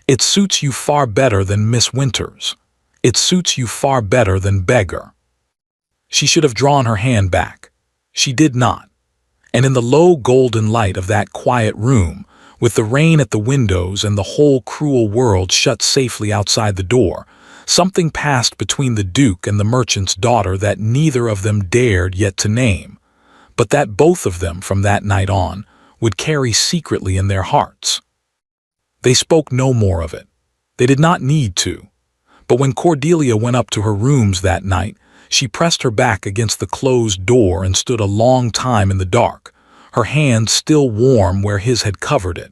"It suits you far better than Miss Winters. It suits you far better than Beggar." She should have drawn her hand back. She did not. And in the low golden light of that quiet room, with the rain at the windows and the whole cruel world shut safely outside the door, something passed between the Duke and the merchant's daughter that neither of them dared yet to name, but that both of them from that night on would carry secretly in their hearts. They spoke no more of it. They did not need to. But when Cordelia went up to her rooms that night, she pressed her back against the closed door and stood a long time in the dark, her hand still warm where his had covered it,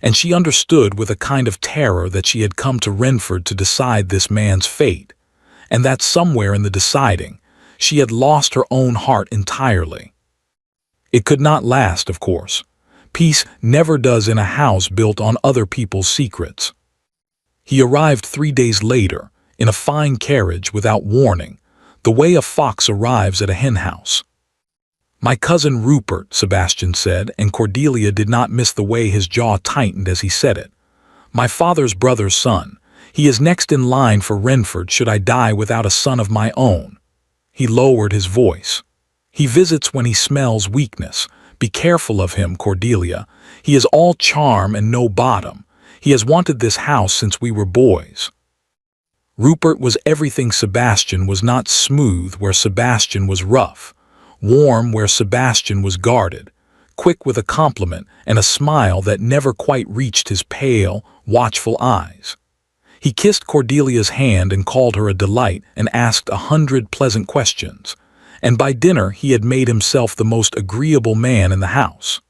and she understood with a kind of terror that she had come to Renford to decide this man's fate, and that somewhere in the deciding, she had lost her own heart entirely. It could not last, of course. Peace never does in a house built on other people's secrets. He arrived 3 days later, in a fine carriage without warning, the way a fox arrives at a henhouse. "My cousin Rupert," Sebastian said, and Cordelia did not miss the way his jaw tightened as he said it. "My father's brother's son. He is next in line for Renford should I die without a son of my own." He lowered his voice. "He visits when he smells weakness. Be careful of him, Cordelia. He is all charm and no bottom. He has wanted this house since we were boys." Rupert was everything Sebastian was not, smooth where Sebastian was rough, warm where Sebastian was guarded, quick with a compliment and a smile that never quite reached his pale, watchful eyes. He kissed Cordelia's hand and called her a delight and asked 100 pleasant questions, and by dinner he had made himself the most agreeable man in the house.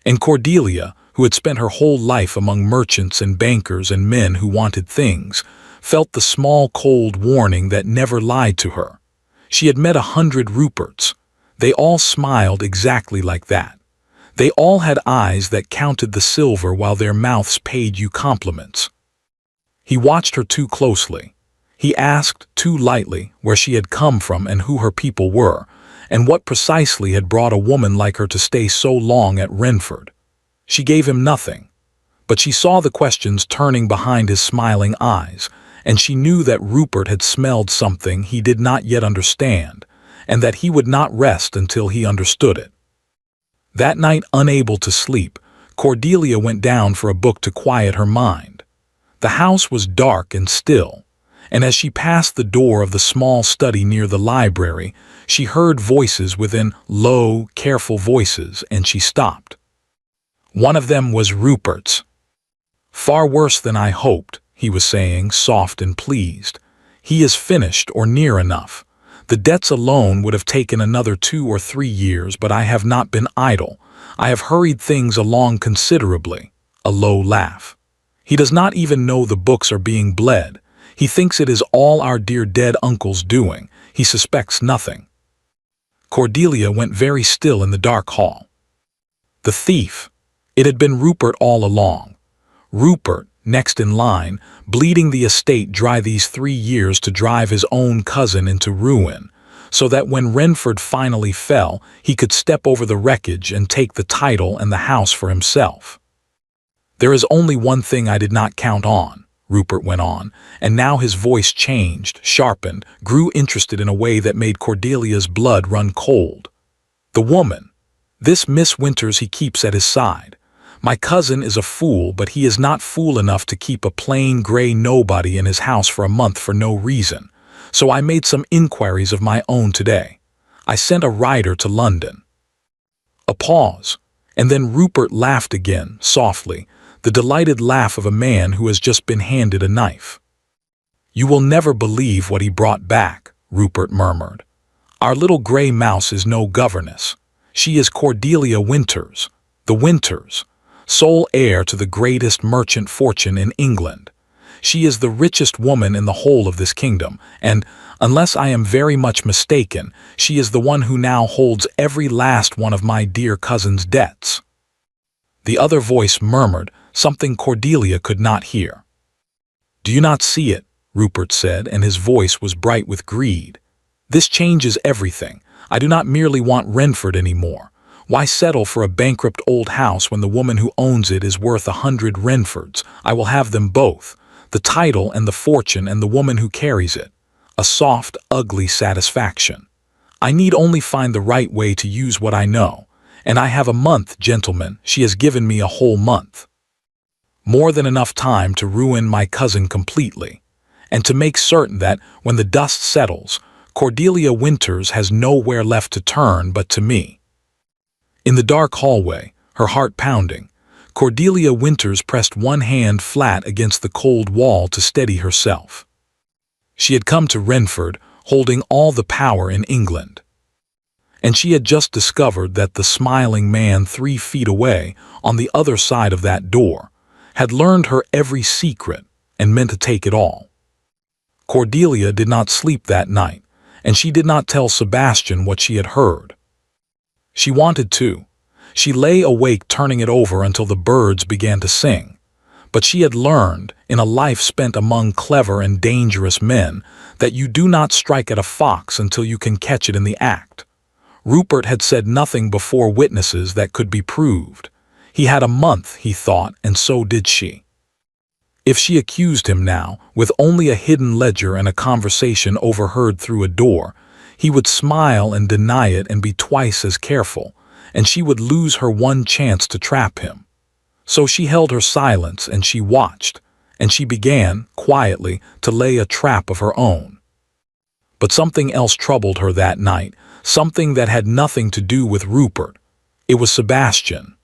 And Cordelia, who had spent her whole life among merchants and bankers and men who wanted things, felt the small cold warning that never lied to her. She had met 100 Ruperts. They all smiled exactly like that. They all had eyes that counted the silver while their mouths paid you compliments. He watched her too closely. He asked too lightly where she had come from and who her people were, and what precisely had brought a woman like her to stay so long at Renford. She gave him nothing, but she saw the questions turning behind his smiling eyes, and she knew that Rupert had smelled something he did not yet understand, and that he would not rest until he understood it. That night, unable to sleep, Cordelia went down for a book to quiet her mind. The house was dark and still, and as she passed the door of the small study near the library, she heard voices within, low, careful voices, and she stopped. One of them was Rupert's. "Far worse than I hoped," he was saying, soft and pleased. "He is finished or near enough. The debts alone would have taken another 2 or 3 years, but I have not been idle. I have hurried things along considerably." A low laugh. "He does not even know the books are being bled. He thinks it is all our dear dead uncle's doing. He suspects nothing." Cordelia went very still in the dark hall. The thief. It had been Rupert all along. Rupert, next in line, bleeding the estate dry these 3 years to drive his own cousin into ruin, so that when Renford finally fell, he could step over the wreckage and take the title and the house for himself. "There is only one thing I did not count on," Rupert went on, and now his voice changed, sharpened, grew interested in a way that made Cordelia's blood run cold. "The woman. This Miss Winters he keeps at his side. My cousin is a fool, but he is not fool enough to keep a plain gray nobody in his house for a month for no reason. So I made some inquiries of my own today. I sent a rider to London." A pause, and then Rupert laughed again, softly, the delighted laugh of a man who has just been handed a knife. "You will never believe what he brought back," Rupert murmured. "Our little gray mouse is no governess. She is Cordelia Winters, the Winters, sole heir to the greatest merchant fortune in England. She is the richest woman in the whole of this kingdom, and, unless I am very much mistaken, she is the one who now holds every last one of my dear cousin's debts." The other voice murmured something Cordelia could not hear. "Do you not see it?" Rupert said, and his voice was bright with greed. "This changes everything. I do not merely want Renford anymore. Why settle for a bankrupt old house when the woman who owns it is worth 100 Renfords? I will have them both, the title and the fortune and the woman who carries it. A soft, ugly satisfaction. I need only find the right way to use what I know. And I have a month, gentlemen. She has given me a whole month. More than enough time to ruin my cousin completely, and to make certain that, when the dust settles, Cordelia Winters has nowhere left to turn but to me." In the dark hallway, her heart pounding, Cordelia Winters pressed one hand flat against the cold wall to steady herself. She had come to Renford, holding all the power in England. And she had just discovered that the smiling man 3 feet away, on the other side of that door, had learned her every secret and meant to take it all. Cordelia did not sleep that night, and she did not tell Sebastian what she had heard. She wanted to. She lay awake turning it over until the birds began to sing. But she had learned, in a life spent among clever and dangerous men, that you do not strike at a fox until you can catch it in the act. Rupert had said nothing before witnesses that could be proved. He had a month, he thought, and so did she. If she accused him now, with only a hidden ledger and a conversation overheard through a door, he would smile and deny it and be twice as careful, and she would lose her one chance to trap him. So she held her silence and she watched, and she began, quietly, to lay a trap of her own. But something else troubled her that night, something that had nothing to do with Rupert. It was Sebastian.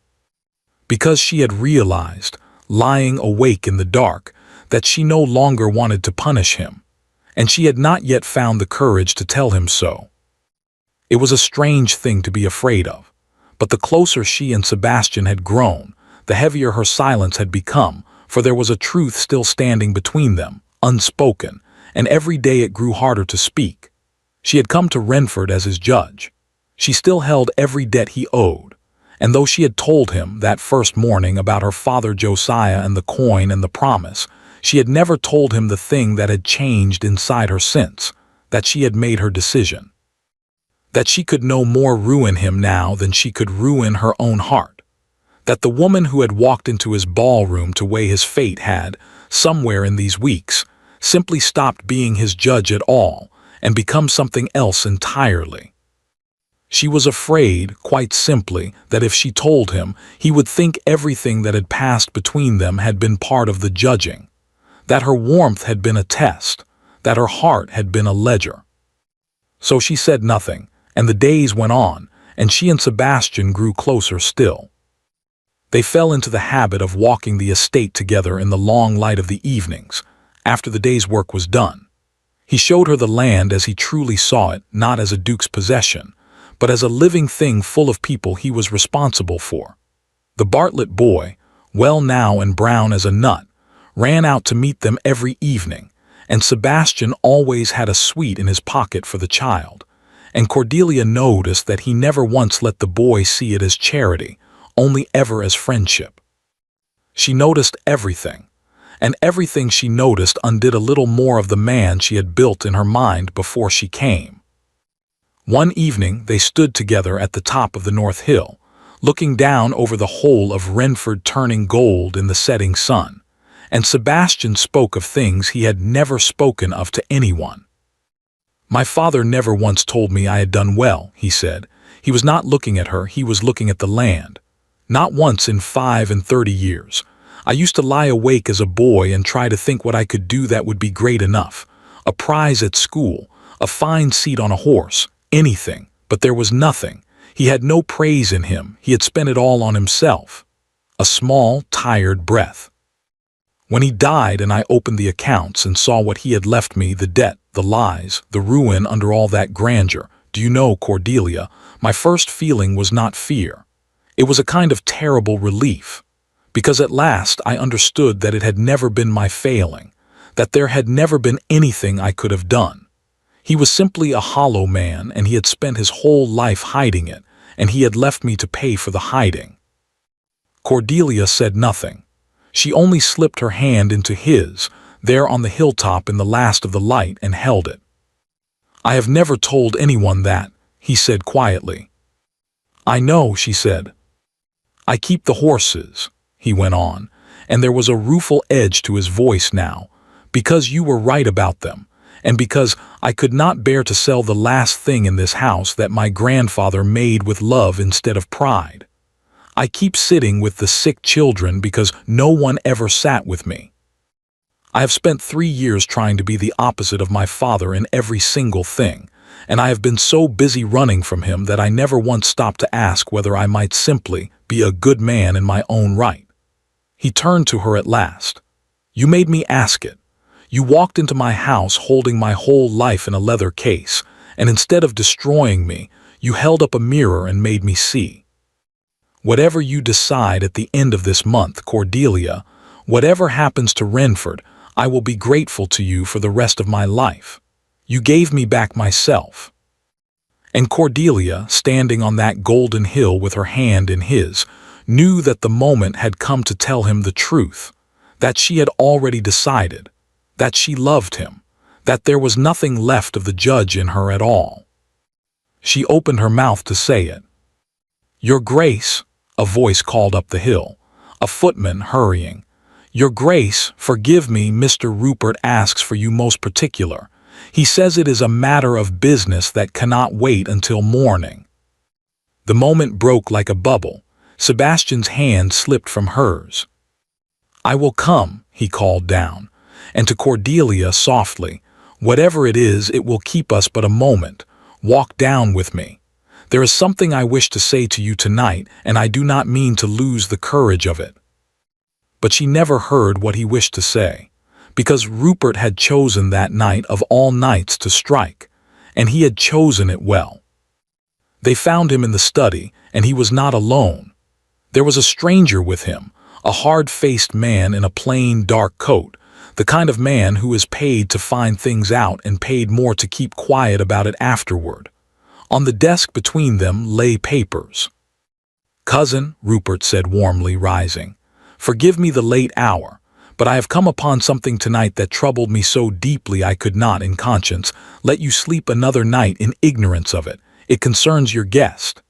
Because she had realized, lying awake in the dark, that she no longer wanted to punish him, and she had not yet found the courage to tell him so. It was a strange thing to be afraid of, but the closer she and Sebastian had grown, the heavier her silence had become, for there was a truth still standing between them, unspoken, and every day it grew harder to speak. She had come to Renford as his judge. She still held every debt he owed, and though she had told him that first morning about her father Josiah and the coin and the promise, she had never told him the thing that had changed inside her since, that she had made her decision. That she could no more ruin him now than she could ruin her own heart. That the woman who had walked into his ballroom to weigh his fate had, somewhere in these weeks, simply stopped being his judge at all and become something else entirely. She was afraid, quite simply, that if she told him, he would think everything that had passed between them had been part of the judging, that her warmth had been a test, that her heart had been a ledger. So she said nothing, and the days went on, and she and Sebastian grew closer still. They fell into the habit of walking the estate together in the long light of the evenings, after the day's work was done. He showed her the land as he truly saw it, not as a duke's possession, but as a living thing full of people he was responsible for. The Bartlett boy, well now and brown as a nut, ran out to meet them every evening, and Sebastian always had a sweet in his pocket for the child, and Cordelia noticed that he never once let the boy see it as charity, only ever as friendship. She noticed everything, and everything she noticed undid a little more of the man she had built in her mind before she came. One evening they stood together at the top of the North Hill, looking down over the whole of Renford turning gold in the setting sun, and Sebastian spoke of things he had never spoken of to anyone. "My father never once told me I had done well," he said. He was not looking at her, he was looking at the land. "Not once in 35 years. I used to lie awake as a boy and try to think what I could do that would be great enough. A prize at school, a fine seat on a horse, anything, but there was nothing. He had no praise in him, he had spent it all on himself." A small, tired breath. "When he died and I opened the accounts and saw what he had left me, the debt, the lies, the ruin under all that grandeur, do you know, Cordelia, my first feeling was not fear. It was a kind of terrible relief. Because at last I understood that it had never been my failing, that there had never been anything I could have done. He was simply a hollow man, and he had spent his whole life hiding it, and he had left me to pay for the hiding." Cordelia said nothing. She only slipped her hand into his, there on the hilltop in the last of the light, and held it. "I have never told anyone that," he said quietly. "I know," she said. "I keep the horses," he went on, and there was a rueful edge to his voice now, "because you were right about them, and because I could not bear to sell the last thing in this house that my grandfather made with love instead of pride. I keep sitting with the sick children because no one ever sat with me. I have spent 3 years trying to be the opposite of my father in every single thing, and I have been so busy running from him that I never once stopped to ask whether I might simply be a good man in my own right." He turned to her at last. "You made me ask it. You walked into my house holding my whole life in a leather case, and instead of destroying me, you held up a mirror and made me see. Whatever you decide at the end of this month, Cordelia, whatever happens to Renford, I will be grateful to you for the rest of my life. You gave me back myself." And Cordelia, standing on that golden hill with her hand in his, knew that the moment had come to tell him the truth, that she had already decided, that she loved him, that there was nothing left of the judge in her at all. She opened her mouth to say it. "Your Grace," a voice called up the hill, a footman hurrying. "Your Grace, forgive me, Mr. Rupert asks for you most particular. He says it is a matter of business that cannot wait until morning." The moment broke like a bubble. Sebastian's hand slipped from hers. "I will come," he called down, and to Cordelia softly, "Whatever it is, it will keep us but a moment. Walk down with me. There is something I wish to say to you tonight, and I do not mean to lose the courage of it." But she never heard what he wished to say, because Rupert had chosen that night of all nights to strike, and he had chosen it well. They found him in the study, and he was not alone. There was a stranger with him, a hard-faced man in a plain dark coat, The kind of man who is paid to find things out and paid more to keep quiet about it afterward. On the desk between them lay papers. "Cousin," Rupert said warmly, rising, "forgive me the late hour, but I have come upon something tonight that troubled me so deeply I could not, in conscience, let you sleep another night in ignorance of it. It concerns your guest."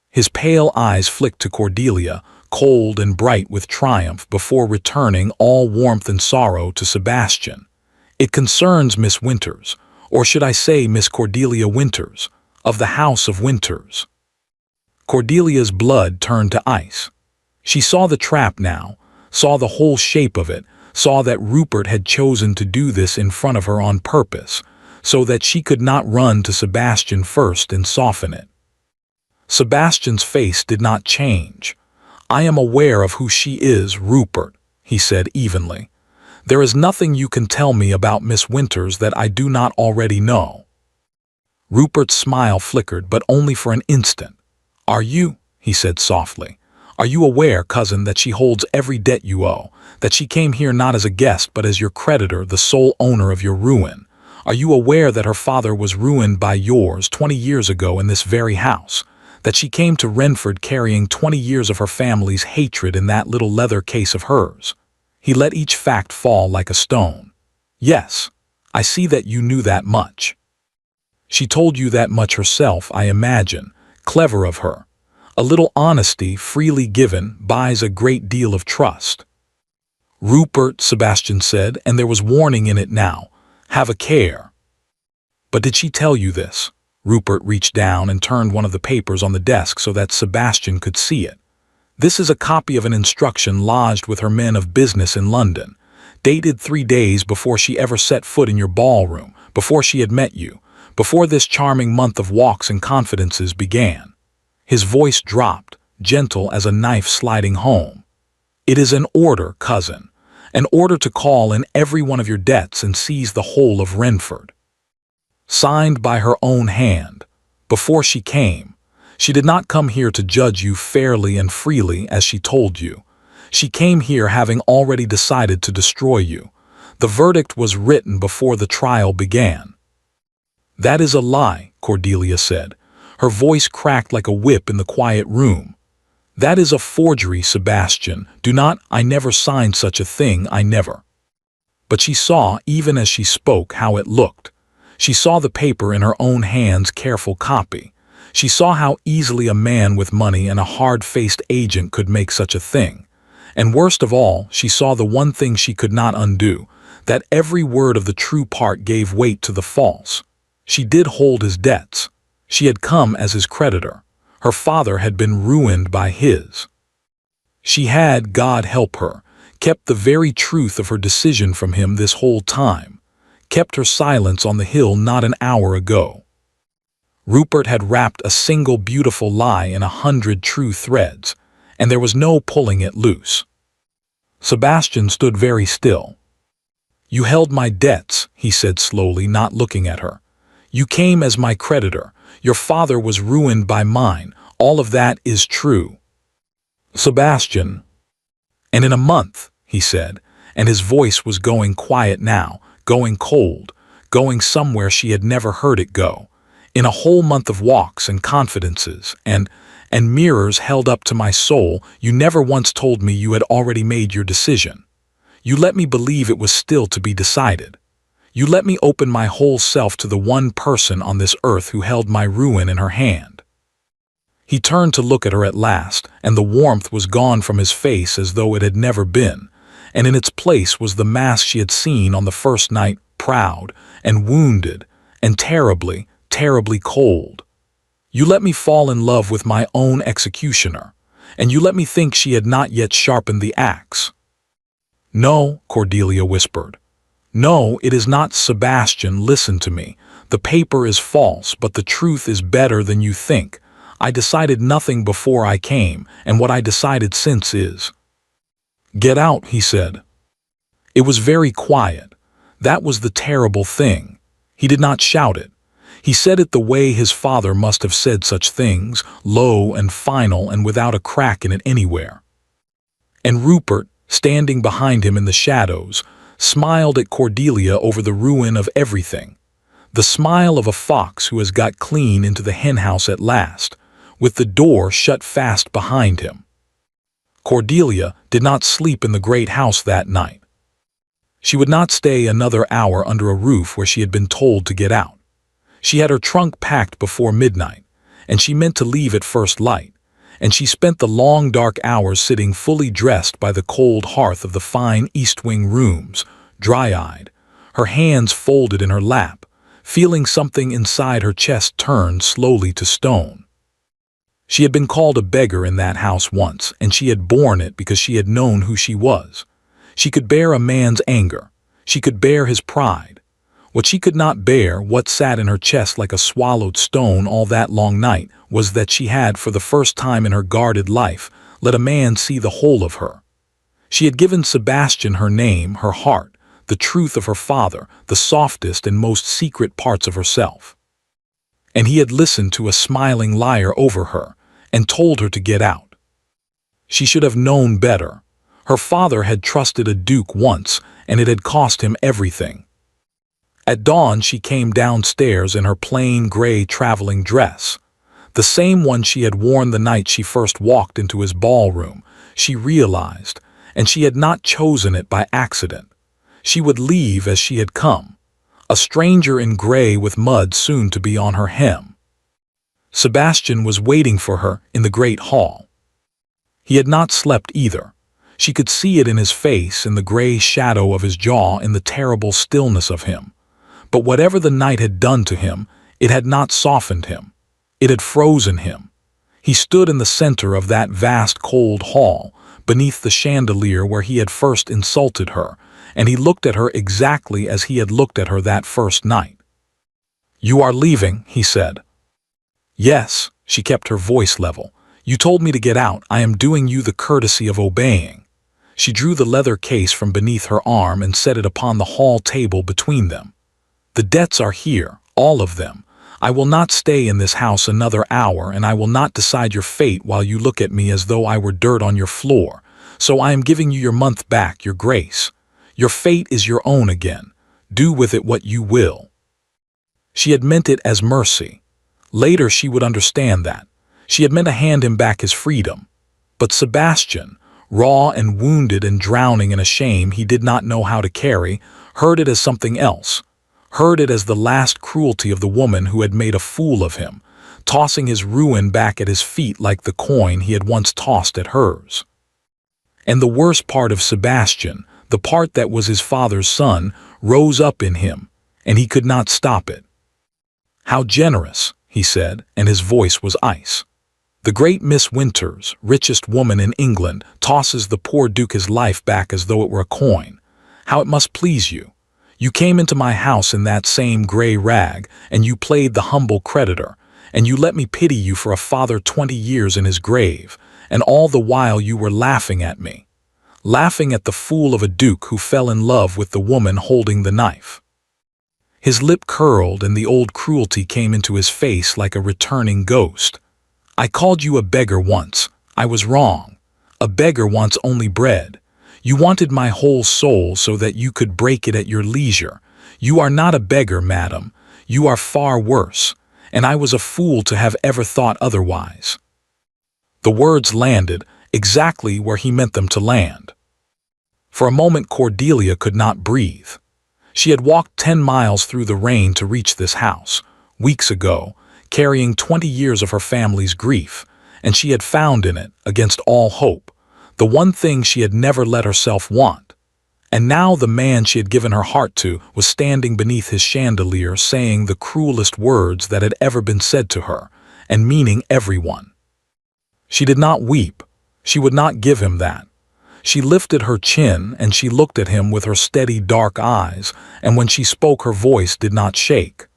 His pale eyes flicked to Cordelia, cold and bright with triumph, before returning all warmth and sorrow to Sebastian. "It concerns Miss Winters, or should I say Miss Cordelia Winters, of the House of Winters." Cordelia's blood turned to ice. She saw the trap now, saw the whole shape of it, saw that Rupert had chosen to do this in front of her on purpose, so that she could not run to Sebastian first and soften it. Sebastian's face did not change. "I am aware of who she is, Rupert," he said evenly. "There is nothing you can tell me about Miss Winters that I do not already know." Rupert's smile flickered, but only for an instant. "Are you," he said softly, "are you aware, cousin, that she holds every debt you owe, that she came here not as a guest but as your creditor, the sole owner of your ruin? Are you aware that her father was ruined by yours 20 years ago in this very house, that she came to Renford carrying 20 years of her family's hatred in that little leather case of hers?" He let each fact fall like a stone. "Yes, I see that you knew that much. She told you that much herself, I imagine. Clever of her. A little honesty, freely given, buys a great deal of trust." "Rupert," Sebastian said, and there was warning in it now, "have a care." "But did she tell you this?" Rupert reached down and turned one of the papers on the desk so that Sebastian could see it. "This is a copy of an instruction lodged with her men of business in London, dated 3 days before she ever set foot in your ballroom, before she had met you, before this charming month of walks and confidences began." His voice dropped, gentle as a knife sliding home. "It is an order, cousin, an order to call in every one of your debts and seize the whole of Renford. Signed by her own hand. Before she came, she did not come here to judge you fairly and freely as she told you. She came here having already decided to destroy you. The verdict was written before the trial began." "That is a lie," Cordelia said. Her voice cracked like a whip in the quiet room. "That is a forgery, Sebastian. Do not, I never signed such a thing, I never." But she saw, even as she spoke, how it looked. She saw the paper in her own hand's careful copy. She saw how easily a man with money and a hard-faced agent could make such a thing. And worst of all, she saw the one thing she could not undo, that every word of the true part gave weight to the false. She did hold his debts. She had come as his creditor. Her father had been ruined by his. She had, God help her, kept the very truth of her decision from him this whole time, kept her silence on the hill not an hour ago. Rupert had wrapped a single beautiful lie in 100 true threads, and there was no pulling it loose. Sebastian stood very still. "You held my debts," he said slowly, not looking at her. "You came as my creditor. Your father was ruined by mine. All of that is true." "Sebastian." "And in a month," he said, and his voice was going quiet now, going cold, going somewhere she had never heard it go. "In a whole month of walks and confidences and mirrors held up to my soul, you never once told me you had already made your decision. You let me believe it was still to be decided. You let me open my whole self to the one person on this earth who held my ruin in her hand." He turned to look at her at last, and the warmth was gone from his face as though it had never been, and in its place was the mask she had seen on the first night, proud and wounded and terribly, terribly cold. "You let me fall in love with my own executioner, and you let me think she had not yet sharpened the axe." "No," Cordelia whispered. "No, it is not, Sebastian. Listen to me. The paper is false, but the truth is better than you think. I decided nothing before I came, and what I decided since is—" "Get out," he said. It was very quiet. That was the terrible thing. He did not shout it. He said it the way his father must have said such things, low and final and without a crack in it anywhere. And Rupert, standing behind him in the shadows, smiled at Cordelia over the ruin of everything. The smile of a fox who has got clean into the henhouse at last, with the door shut fast behind him. Cordelia did not sleep in the great house that night. She would not stay another hour under a roof where she had been told to get out. She had her trunk packed before midnight, and she meant to leave at first light, and she spent the long dark hours sitting fully dressed by the cold hearth of the fine east wing rooms, dry-eyed, her hands folded in her lap, feeling something inside her chest turn slowly to stone. She had been called a beggar in that house once, and she had borne it because she had known who she was. She could bear a man's anger. She could bear his pride. What she could not bear, what sat in her chest like a swallowed stone all that long night, was that she had, for the first time in her guarded life, let a man see the whole of her. She had given Sebastian her name, her heart, the truth of her father, the softest and most secret parts of herself. And he had listened to a smiling liar over her, and told her to get out. She should have known better. Her father had trusted a duke once, and it had cost him everything. At dawn she came downstairs in her plain gray traveling dress, the same one she had worn the night she first walked into his ballroom, she realized, and she had not chosen it by accident. She would leave as she had come, a stranger in gray with mud soon to be on her hem. Sebastian was waiting for her in the great hall. He had not slept either. She could see it in his face, in the gray shadow of his jaw, in the terrible stillness of him. But whatever the night had done to him, it had not softened him. It had frozen him. He stood in the center of that vast cold hall, beneath the chandelier where he had first insulted her, and he looked at her exactly as he had looked at her that first night. "You are leaving," he said. "Yes," she kept her voice level. "You told me to get out. I am doing you the courtesy of obeying." She drew the leather case from beneath her arm and set it upon the hall table between them. "The debts are here, all of them. I will not stay in this house another hour, and I will not decide your fate while you look at me as though I were dirt on your floor. So I am giving you your month back, your grace. Your fate is your own again. Do with it what you will." She had meant it as mercy. Later she would understand that. She had meant to hand him back his freedom. But Sebastian, raw and wounded and drowning in a shame he did not know how to carry, heard it as something else. Heard it as the last cruelty of the woman who had made a fool of him, tossing his ruin back at his feet like the coin he had once tossed at hers. And the worst part of Sebastian, the part that was his father's son, rose up in him, and he could not stop it. "How generous," he said, and his voice was ice. "The great Miss Winters, richest woman in England, tosses the poor Duke his life back as though it were a coin. How it must please you. You came into my house in that same gray rag, and you played the humble creditor, and you let me pity you for a father 20 years in his grave, and all the while you were laughing at me. Laughing at the fool of a duke who fell in love with the woman holding the knife." His lip curled and the old cruelty came into his face like a returning ghost. "I called you a beggar once. I was wrong. A beggar wants only bread. You wanted my whole soul so that you could break it at your leisure. You are not a beggar, madam. You are far worse, and I was a fool to have ever thought otherwise." The words landed exactly where he meant them to land. For a moment Cordelia could not breathe. She had walked 10 miles through the rain to reach this house, weeks ago, carrying 20 years of her family's grief, and she had found in it, against all hope, the one thing she had never let herself want. And now the man she had given her heart to was standing beneath his chandelier saying the cruelest words that had ever been said to her, and meaning every one. She did not weep. She would not give him that. She lifted her chin and she looked at him with her steady dark eyes, and when she spoke her voice did not shake.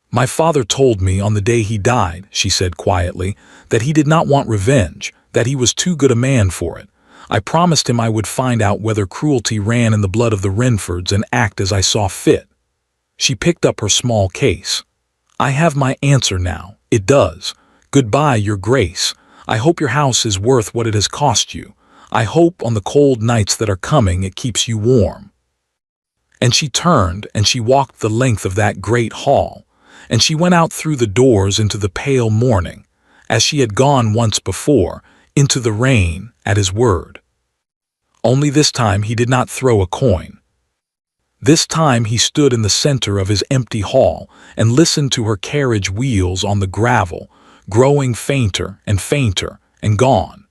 "My father told me on the day he died," she said quietly, "that he did not want revenge, that he was too good a man for it. I promised him I would find out whether cruelty ran in the blood of the Renfords and act as I saw fit." She picked up her small case. "I have my answer now. It does. Goodbye, your grace. I hope your house is worth what it has cost you. I hope on the cold nights that are coming it keeps you warm." And she turned and she walked the length of that great hall, and she went out through the doors into the pale morning, as she had gone once before, into the rain at his word. Only this time he did not throw a coin. This time he stood in the center of his empty hall and listened to her carriage wheels on the gravel, growing fainter and gone.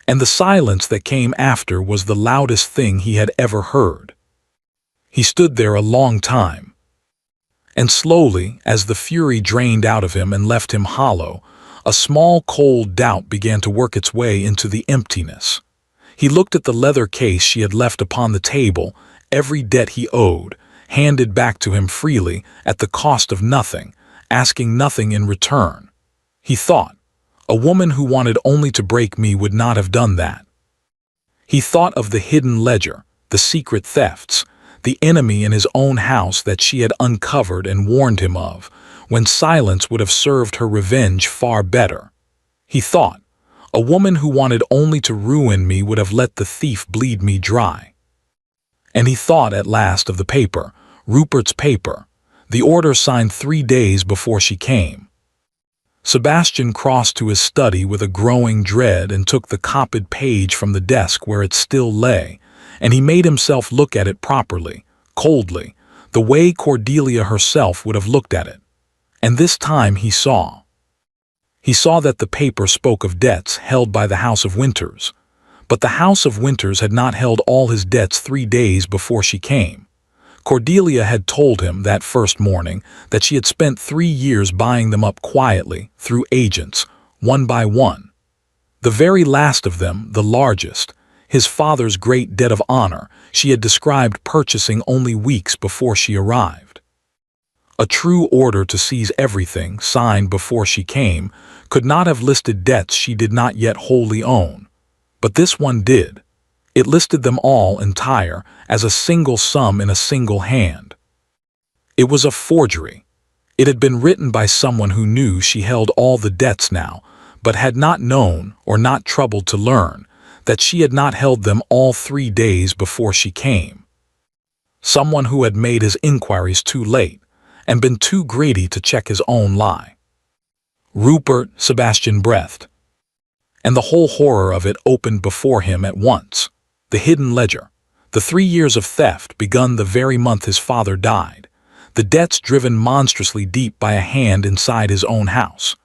And the silence that came after was the loudest thing he had ever heard. He stood there a long time. And slowly, as the fury drained out of him and left him hollow, a small cold doubt began to work its way into the emptiness. He looked at the leather case she had left upon the table, every debt he owed, handed back to him freely at the cost of nothing, asking nothing in return. He thought, a woman who wanted only to break me would not have done that. He thought of the hidden ledger, the secret thefts, the enemy in his own house that she had uncovered and warned him of, when silence would have served her revenge far better. He thought, a woman who wanted only to ruin me would have let the thief bleed me dry. And he thought at last of the paper, Rupert's paper, the order signed 3 days before she came. Sebastian crossed to his study with a growing dread and took the copied page from the desk where it still lay, and he made himself look at it properly, coldly, the way Cordelia herself would have looked at it. And this time he saw. He saw that the paper spoke of debts held by the House of Winters, but the House of Winters had not held all his debts 3 days before she came. Cordelia had told him that first morning that she had spent 3 years buying them up quietly, through agents, one by one. The very last of them, the largest, his father's great debt of honor, she had described purchasing only weeks before she arrived. A true order to seize everything, signed before she came, could not have listed debts she did not yet wholly own. But this one did. It listed them all entire, as a single sum in a single hand. It was a forgery. It had been written by someone who knew she held all the debts now, but had not known, or not troubled to learn, that she had not held them all 3 days before she came. Someone who had made his inquiries too late, and been too greedy to check his own lie. Rupert, Sebastian breathed. And the whole horror of it opened before him at once. The hidden ledger, the 3 years of theft begun the very month his father died, the debts driven monstrously deep by a hand inside his own house,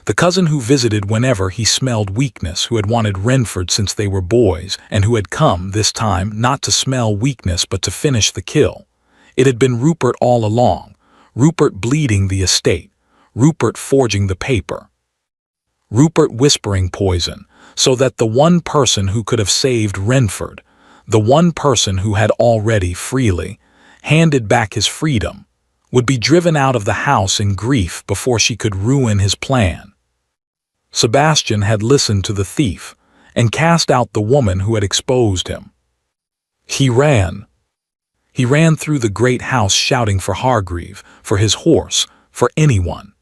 the cousin who visited whenever he smelled weakness, who had wanted Renford since they were boys, and who had come, this time, not to smell weakness but to finish the kill. It had been Rupert all along, Rupert bleeding the estate, Rupert forging the paper, Rupert whispering poison, so that the one person who could have saved Renford, the one person who had already freely handed back his freedom, would be driven out of the house in grief before she could ruin his plan. Sebastian had listened to the thief and cast out the woman who had exposed him. He ran. He ran through the great house shouting for Hargreave, for his horse, for anyone.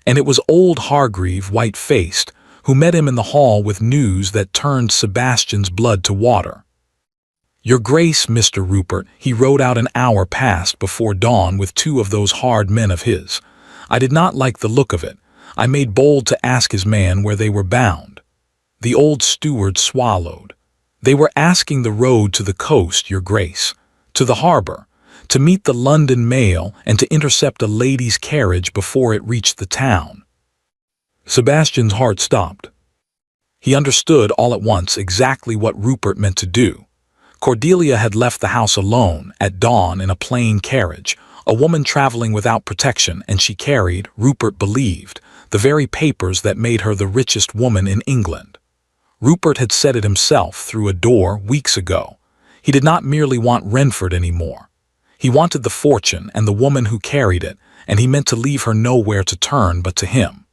And it was old Hargreave, white-faced, who met him in the hall with news that turned Sebastian's blood to water. "Your Grace, Mr. Rupert," he rode out an hour past before dawn with 2 of those hard men of his. "I did not like the look of it. I made bold to ask his man where they were bound." The old steward swallowed. "They were asking the road to the coast, Your Grace, to the harbor, to meet the London mail and to intercept a lady's carriage before it reached the town." Sebastian's heart stopped. He understood all at once exactly what Rupert meant to do. Cordelia had left the house alone, at dawn in a plain carriage, a woman traveling without protection, and she carried, Rupert believed, the very papers that made her the richest woman in England. Rupert had said it himself through a door weeks ago. He did not merely want Renford anymore. He wanted the fortune and the woman who carried it, and he meant to leave her nowhere to turn but to him.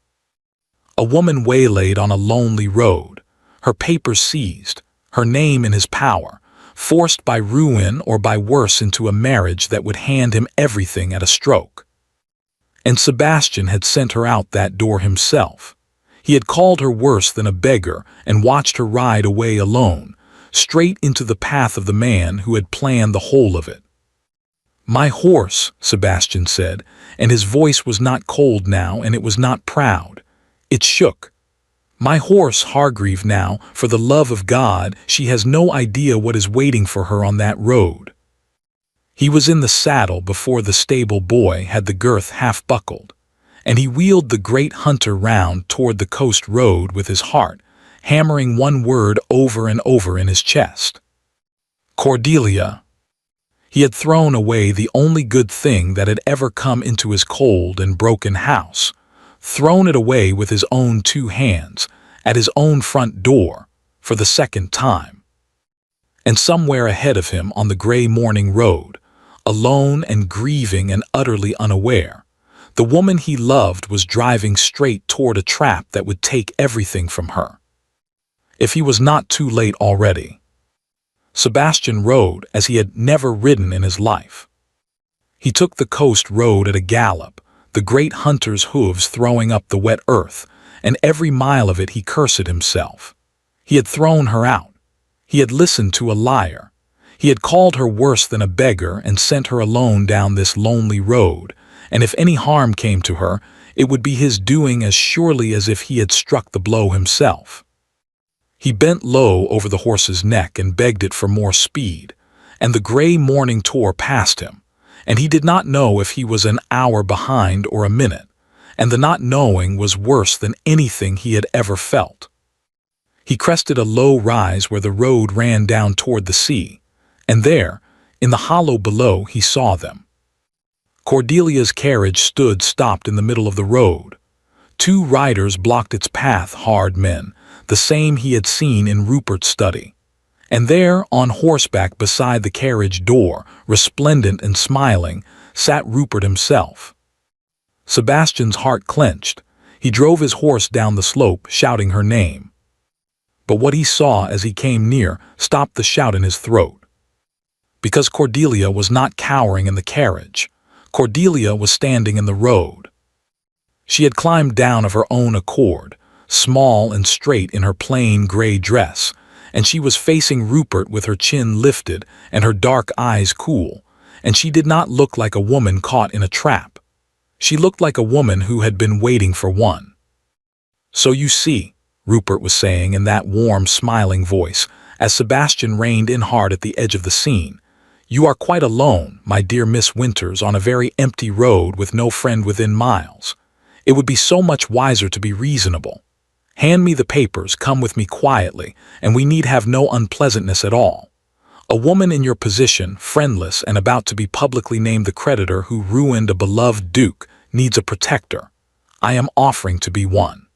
A woman waylaid on a lonely road, her papers seized, her name in his power, forced by ruin or by worse into a marriage that would hand him everything at a stroke. And Sebastian had sent her out that door himself. He had called her worse than a beggar and watched her ride away alone, straight into the path of the man who had planned the whole of it. "My horse," Sebastian said, and his voice was not cold now and it was not proud. It shook. "My horse, Hargreave, now, for the love of God, she has no idea what is waiting for her on that road." He was in the saddle before the stable boy had the girth half buckled, and he wheeled the great hunter round toward the coast road with his heart, hammering one word over and over in his chest. Cordelia. He had thrown away the only good thing that had ever come into his cold and broken house, thrown it away with his own 2 hands, at his own front door, for the second time. And somewhere ahead of him on the gray morning road, alone and grieving and utterly unaware, the woman he loved was driving straight toward a trap that would take everything from her. If he was not too late already. Sebastian rode as he had never ridden in his life. He took the coast road at a gallop, the great hunter's hooves throwing up the wet earth, and every mile of it he cursed himself. He had thrown her out. He had listened to a liar. He had called her worse than a beggar and sent her alone down this lonely road, and if any harm came to her, it would be his doing as surely as if he had struck the blow himself. He bent low over the horse's neck and begged it for more speed, and the gray morning tore past him, and he did not know if he was an hour behind or a minute, and the not knowing was worse than anything he had ever felt. He crested a low rise where the road ran down toward the sea, and there, in the hollow below, he saw them. Cordelia's carriage stood stopped in the middle of the road. 2 riders blocked its path, hard men, the same he had seen in Rupert's study. And there, on horseback beside the carriage door, resplendent and smiling, sat Rupert himself. Sebastian's heart clenched. He drove his horse down the slope, shouting her name. But what he saw as he came near stopped the shout in his throat. Because Cordelia was not cowering in the carriage. Cordelia was standing in the road. She had climbed down of her own accord, small and straight in her plain gray dress, and she was facing Rupert with her chin lifted and her dark eyes cool, and she did not look like a woman caught in a trap. She looked like a woman who had been waiting for one. "So you see," Rupert was saying in that warm, smiling voice, as Sebastian reined in hard at the edge of the scene, "you are quite alone, my dear Miss Winters, on a very empty road with no friend within miles. It would be so much wiser to be reasonable. Hand me the papers, come with me quietly, and we need have no unpleasantness at all. A woman in your position, friendless and about to be publicly named the creditor who ruined a beloved duke, needs a protector. I am offering to be one.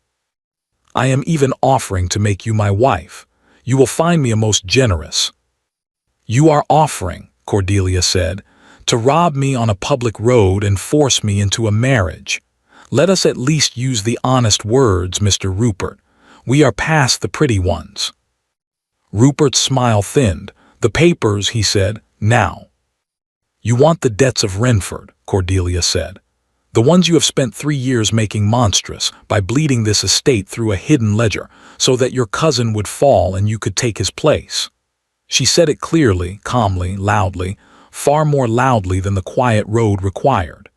I am even offering to make you my wife. You will find me a most generous." "You are offering," Cordelia said, "to rob me on a public road and force me into a marriage. Let us at least use the honest words, Mr. Rupert. We are past the pretty ones." Rupert's smile thinned. "The papers," he said, "now." "You want the debts of Renford," Cordelia said. "The ones you have spent 3 years making monstrous by bleeding this estate through a hidden ledger so that your cousin would fall and you could take his place." She said it clearly, calmly, loudly, far more loudly than the quiet road required.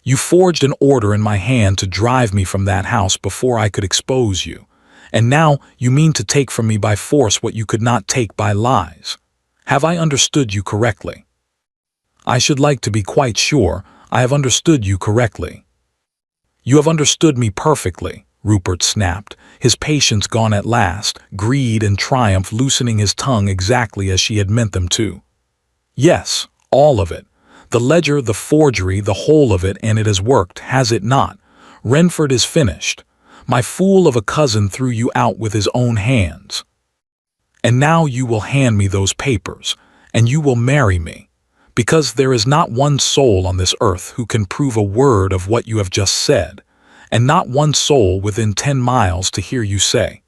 "You forged an order in my hand to drive me from that house before I could expose you, and now you mean to take from me by force what you could not take by lies. Have I understood you correctly?" "I should like to be quite sure I have understood you correctly." "You have understood me perfectly," Rupert snapped, his patience gone at last, greed and triumph loosening his tongue exactly as she had meant them to. "Yes, all of it. The ledger, the forgery, the whole of it, and it has worked, has it not? Renford is finished. My fool of a cousin threw you out with his own hands. And now you will hand me those papers, and you will marry me, because there is not one soul on this earth who can prove a word of what you have just said, and not one soul within 10 miles to hear you say."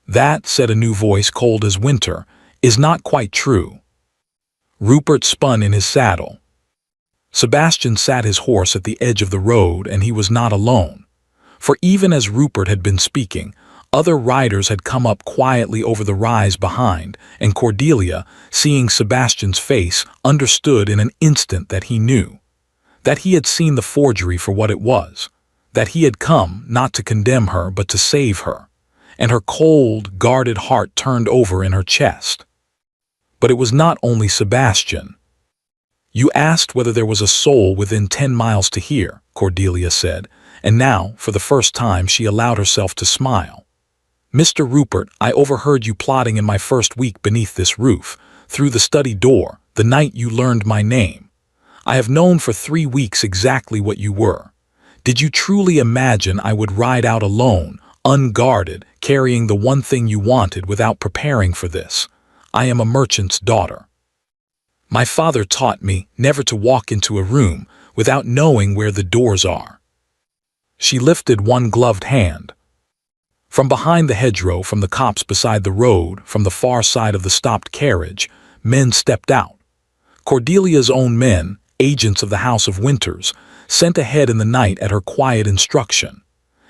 "That," said a new voice cold as winter, "is not quite true." Rupert spun in his saddle. Sebastian sat his horse at the edge of the road, and he was not alone. For even as Rupert had been speaking, Other riders had come up quietly over the rise behind, and Cordelia, seeing Sebastian's face, understood in an instant that he knew. That he had seen the forgery for what it was. That he had come not to condemn her but to save her. And her cold, guarded heart turned over in her chest. But it was not only Sebastian. "You asked whether there was a soul within 10 miles to here," Cordelia said, and now, for the first time, she allowed herself to smile. "Mr. Rupert, I overheard you plotting in my first week beneath this roof, through the study door, the night you learned my name. I have known for 3 weeks exactly what you were. Did you truly imagine I would ride out alone, unguarded, carrying the one thing you wanted without preparing for this? I am a merchant's daughter. My father taught me never to walk into a room without knowing where the doors are." She lifted one gloved hand. From behind the hedgerow, from the copse beside the road, from the far side of the stopped carriage, men stepped out. Cordelia's own men, agents of the House of Winters, sent ahead in the night at her quiet instruction.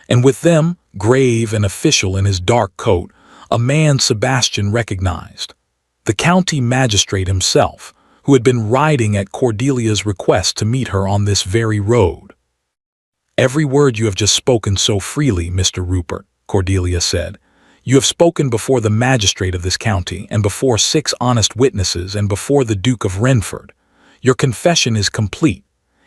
And with them, grave and official in his dark coat, a man Sebastian recognized. The county magistrate himself, who had been riding at Cordelia's request to meet her on this very road. "Every word you have just spoken so freely, Mr. Rupert," Cordelia said. "You have spoken before the magistrate of this county, and before 6 honest witnesses, and before the Duke of Renford. Your confession is complete.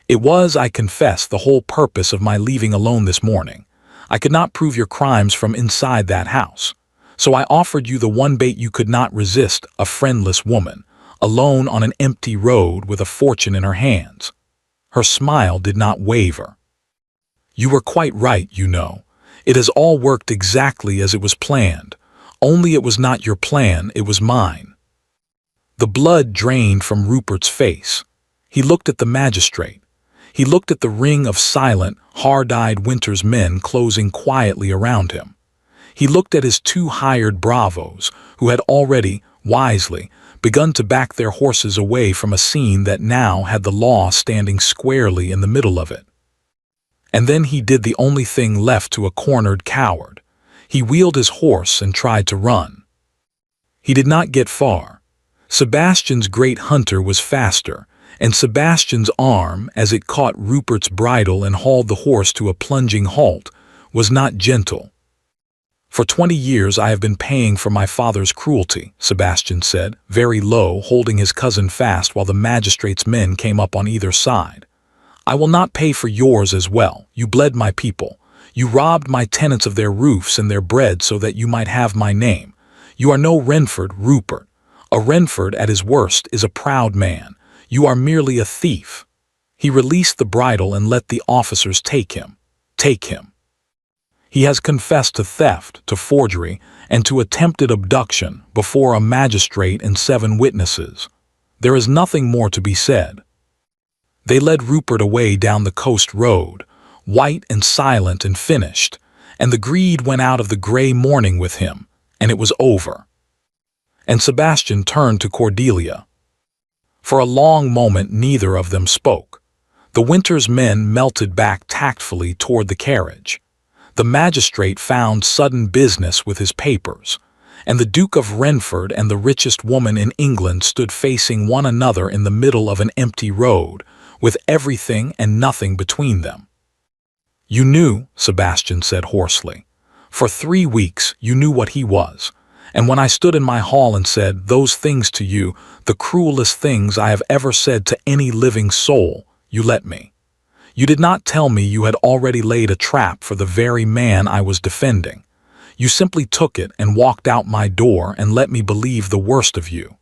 It was, I confess, the whole purpose of my leaving alone this morning. I could not prove your crimes from inside that house. So I offered you the one bait you could not resist, a friendless woman, alone on an empty road with a fortune in her hands." Her smile did not waver. "You were quite right, you know. It has all worked exactly as it was planned. Only it was not your plan, it was mine." The blood drained from Rupert's face. He looked at the magistrate. He looked at the ring of silent, hard-eyed Winters men closing quietly around him. He looked at his 2 hired bravos, who had already, wisely, begun to back their horses away from a scene that now had the law standing squarely in the middle of it. And then he did the only thing left to a cornered coward. He wheeled his horse and tried to run. He did not get far. Sebastian's great hunter was faster, and Sebastian's arm, as it caught Rupert's bridle and hauled the horse to a plunging halt, was not gentle. "For 20 years I have been paying for my father's cruelty," Sebastian said, very low, holding his cousin fast while the magistrate's men came up on either side. "I will not pay for yours as well. You bled my people. You robbed my tenants of their roofs and their bread so that you might have my name. You are no Renford, Rupert. A Renford at his worst is a proud man. You are merely a thief." He released the bridle and let the officers take him. Take him. "He has confessed to theft, to forgery, and to attempted abduction before a magistrate and 7 witnesses. There is nothing more to be said." They led Rupert away down the coast road, white and silent and finished, and the greed went out of the gray morning with him, and it was over. And Sebastian turned to Cordelia. For a long moment neither of them spoke. The Winters men melted back tactfully toward the carriage. The magistrate found sudden business with his papers, and the Duke of Renford and the richest woman in England stood facing one another in the middle of an empty road, with everything and nothing between them. "You knew," Sebastian said hoarsely. "For 3 weeks you knew what he was. And when I stood in my hall and said those things to you, the cruelest things I have ever said to any living soul, you let me. You did not tell me you had already laid a trap for the very man I was defending. You simply took it and walked out my door and let me believe the worst of you."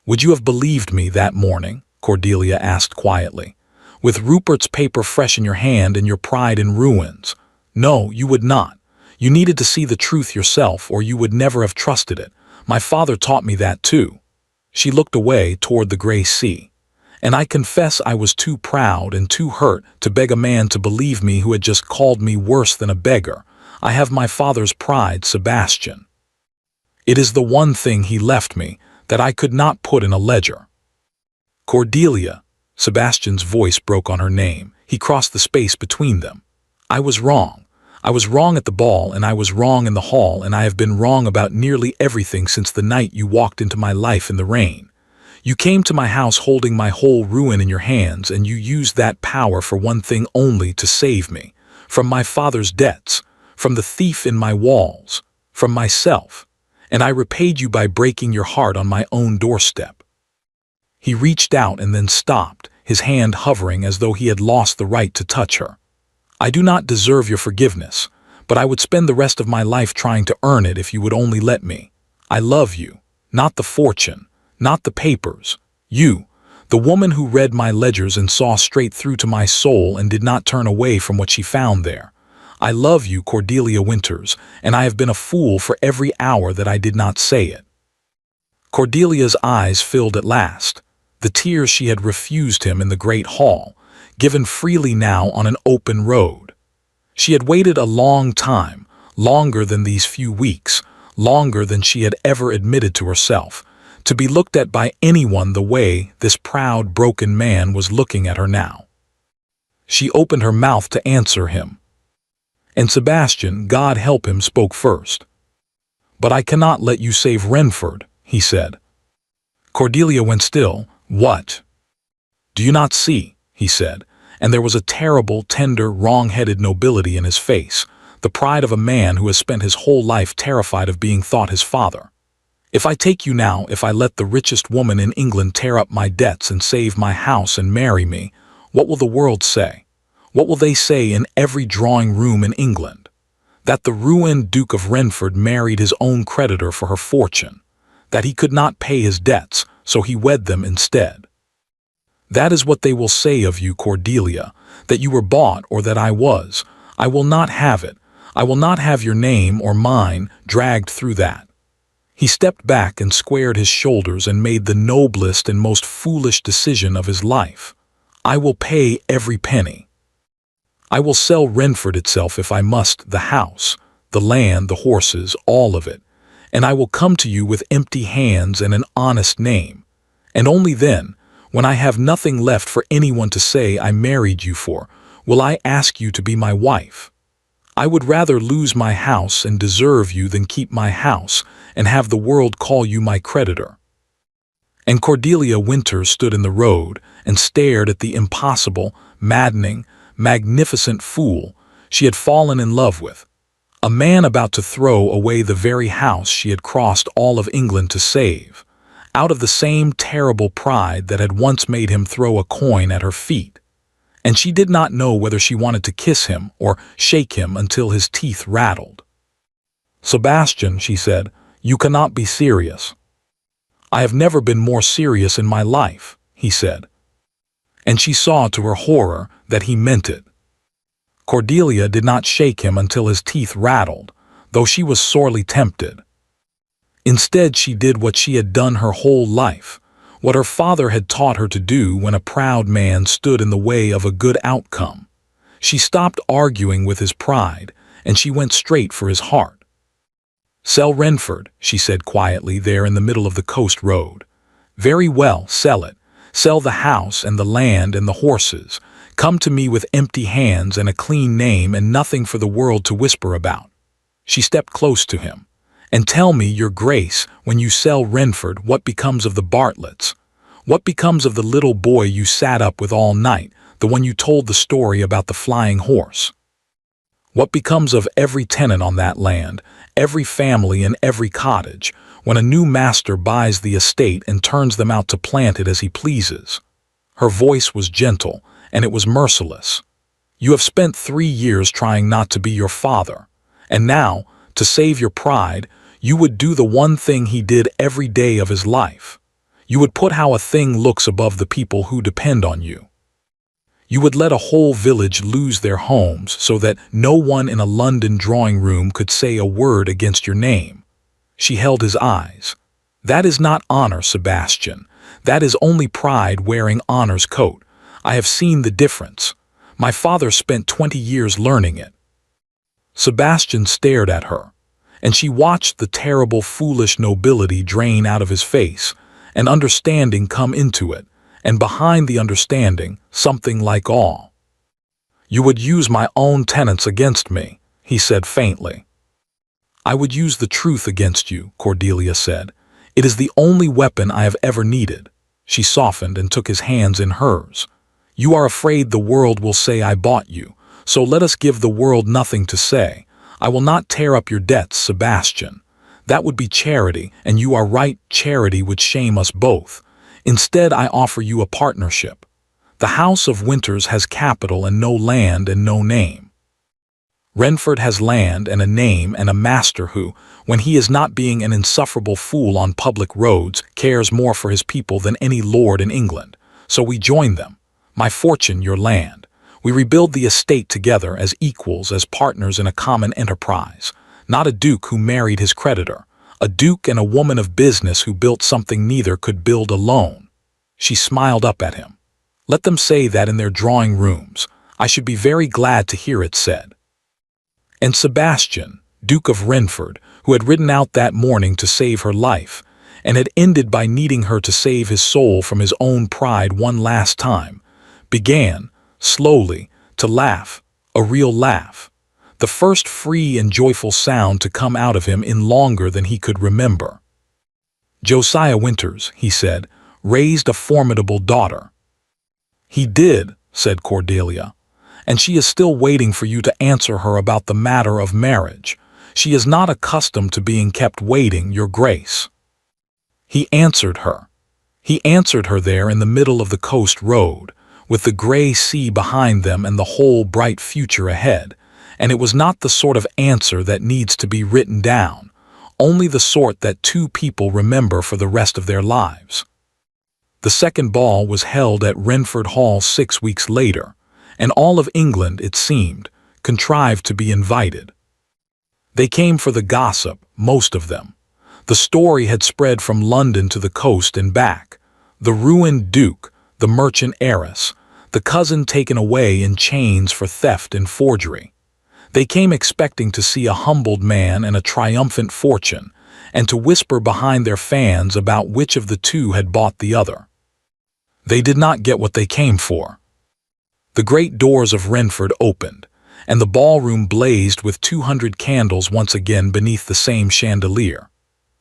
"Would you have believed me that morning?" Cordelia asked quietly. "With Rupert's paper fresh in your hand and your pride in ruins? No, you would not. You needed to see the truth yourself, or you would never have trusted it. My father taught me that too." She looked away toward the gray sea. "And I confess I was too proud and too hurt to beg a man to believe me who had just called me worse than a beggar. I have my father's pride, Sebastian. It is the one thing he left me that I could not put in a ledger." "Cordelia," Sebastian's voice broke on her name. He crossed the space between them. "I was wrong. I was wrong at the ball, and I was wrong in the hall, and I have been wrong about nearly everything since the night you walked into my life in the rain. You came to my house holding my whole ruin in your hands, and you used that power for one thing only: to save me. From my father's debts, from the thief in my walls, from myself. And I repaid you by breaking your heart on my own doorstep. He reached out and then stopped, his hand hovering as though he had lost the right to touch her. I do not deserve your forgiveness, but I would spend the rest of my life trying to earn it if you would only let me. I love you, not the fortune, not the papers. You, the woman who read my ledgers and saw straight through to my soul and did not turn away from what she found there. I love you, Cordelia Winters, and I have been a fool for every hour that I did not say it. Cordelia's eyes filled at last, the tears she had refused him in the great hall, given freely now on an open road. She had waited a long time, longer than these few weeks, longer than she had ever admitted to herself, to be looked at by anyone the way this proud, broken man was looking at her now. She opened her mouth to answer him. And Sebastian, God help him, spoke first. "But I cannot let you save Renford," he said. Cordelia went still. "What? Do you not see?" he said, and there was a terrible, tender, wrong-headed nobility in his face, the pride of a man who has spent his whole life terrified of being thought his father. "If I take you now, if I let the richest woman in England tear up my debts and save my house and marry me, what will the world say? What will they say in every drawing-room in England? That the ruined Duke of Renford married his own creditor for her fortune, that he could not pay his debts, so he wed them instead. That is what they will say of you, Cordelia, that you were bought or that I was. I will not have it. I will not have your name or mine dragged through that." He stepped back and squared his shoulders and made the noblest and most foolish decision of his life. "I will pay every penny. I will sell Renford itself if I must, the house, the land, the horses, all of it, and I will come to you with empty hands and an honest name. And only then, when I have nothing left for anyone to say I married you for, will I ask you to be my wife. I would rather lose my house and deserve you than keep my house and have the world call you my creditor." And Cordelia Winters stood in the road and stared at the impossible, maddening, magnificent fool she had fallen in love with, a man about to throw away the very house she had crossed all of England to save, out of the same terrible pride that had once made him throw a coin at her feet. And she did not know whether she wanted to kiss him or shake him until his teeth rattled. "Sebastian," she said, "you cannot be serious." "I have never been more serious in my life," he said. And she saw to her horror that he meant it. Cordelia did not shake him until his teeth rattled, though she was sorely tempted. Instead, she did what she had done her whole life, what her father had taught her to do when a proud man stood in the way of a good outcome. She stopped arguing with his pride, and she went straight for his heart. "Sell Renford," she said quietly there in the middle of the coast road. "Very well, sell it. Sell the house and the land and the horses. Come to me with empty hands and a clean name and nothing for the world to whisper about." She stepped close to him. "And tell me, your grace, when you sell Renford, what becomes of the Bartletts? What becomes of the little boy you sat up with all night, the one you told the story about the flying horse? What becomes of every tenant on that land, every family and every cottage, when a new master buys the estate and turns them out to plant it as he pleases?" Her voice was gentle, and it was merciless. "You have spent 3 years trying not to be your father, and now, to save your pride, you would do the one thing he did every day of his life. You would put how a thing looks above the people who depend on you. You would let a whole village lose their homes so that no one in a London drawing-room could say a word against your name." She held his eyes. "That is not honor, Sebastian. That is only pride wearing honor's coat. I have seen the difference. My father spent 20 years learning it." Sebastian stared at her, and she watched the terrible, foolish nobility drain out of his face, and understanding come into it, and behind the understanding, something like awe. "You would use my own tenants against me," he said faintly. I would use the truth against you, Cordelia said. It is the only weapon I have ever needed. She softened and took his hands in hers. You are afraid the world will say I bought you, so let us give the world nothing to say. I will not tear up your debts, Sebastian. That would be charity, and you are right, charity would shame us both. Instead, I offer you a partnership. The House of Winters has capital and no land and no name. Renford has land and a name and a master who, when he is not being an insufferable fool on public roads, cares more for his people than any lord in England. So we join them. My fortune, your land. We rebuild the estate together as equals, as partners in a common enterprise. Not a duke who married his creditor. A duke and a woman of business who built something neither could build alone. She smiled up at him. Let them say that in their drawing rooms. I should be very glad to hear it said. And Sebastian, Duke of Renford, who had ridden out that morning to save her life, and had ended by needing her to save his soul from his own pride one last time, began, slowly, to laugh, a real laugh, the first free and joyful sound to come out of him in longer than he could remember. Josiah Winters, he said, raised a formidable daughter. He did, said Cordelia, and she is still waiting for you to answer her about the matter of marriage. She is not accustomed to being kept waiting, your grace. He answered her. He answered her there in the middle of the coast road, with the gray sea behind them and the whole bright future ahead, and it was not the sort of answer that needs to be written down, only the sort that two people remember for the rest of their lives. The second ball was held at Renford Hall 6 weeks later, and all of England, it seemed, contrived to be invited. They came for the gossip, most of them. The story had spread from London to the coast and back. The ruined duke, the merchant heiress, the cousin taken away in chains for theft and forgery. They came expecting to see a humbled man and a triumphant fortune, and to whisper behind their fans about which of the two had bought the other. They did not get what they came for. The great doors of Renford opened, and the ballroom blazed with 200 candles once again beneath the same chandelier.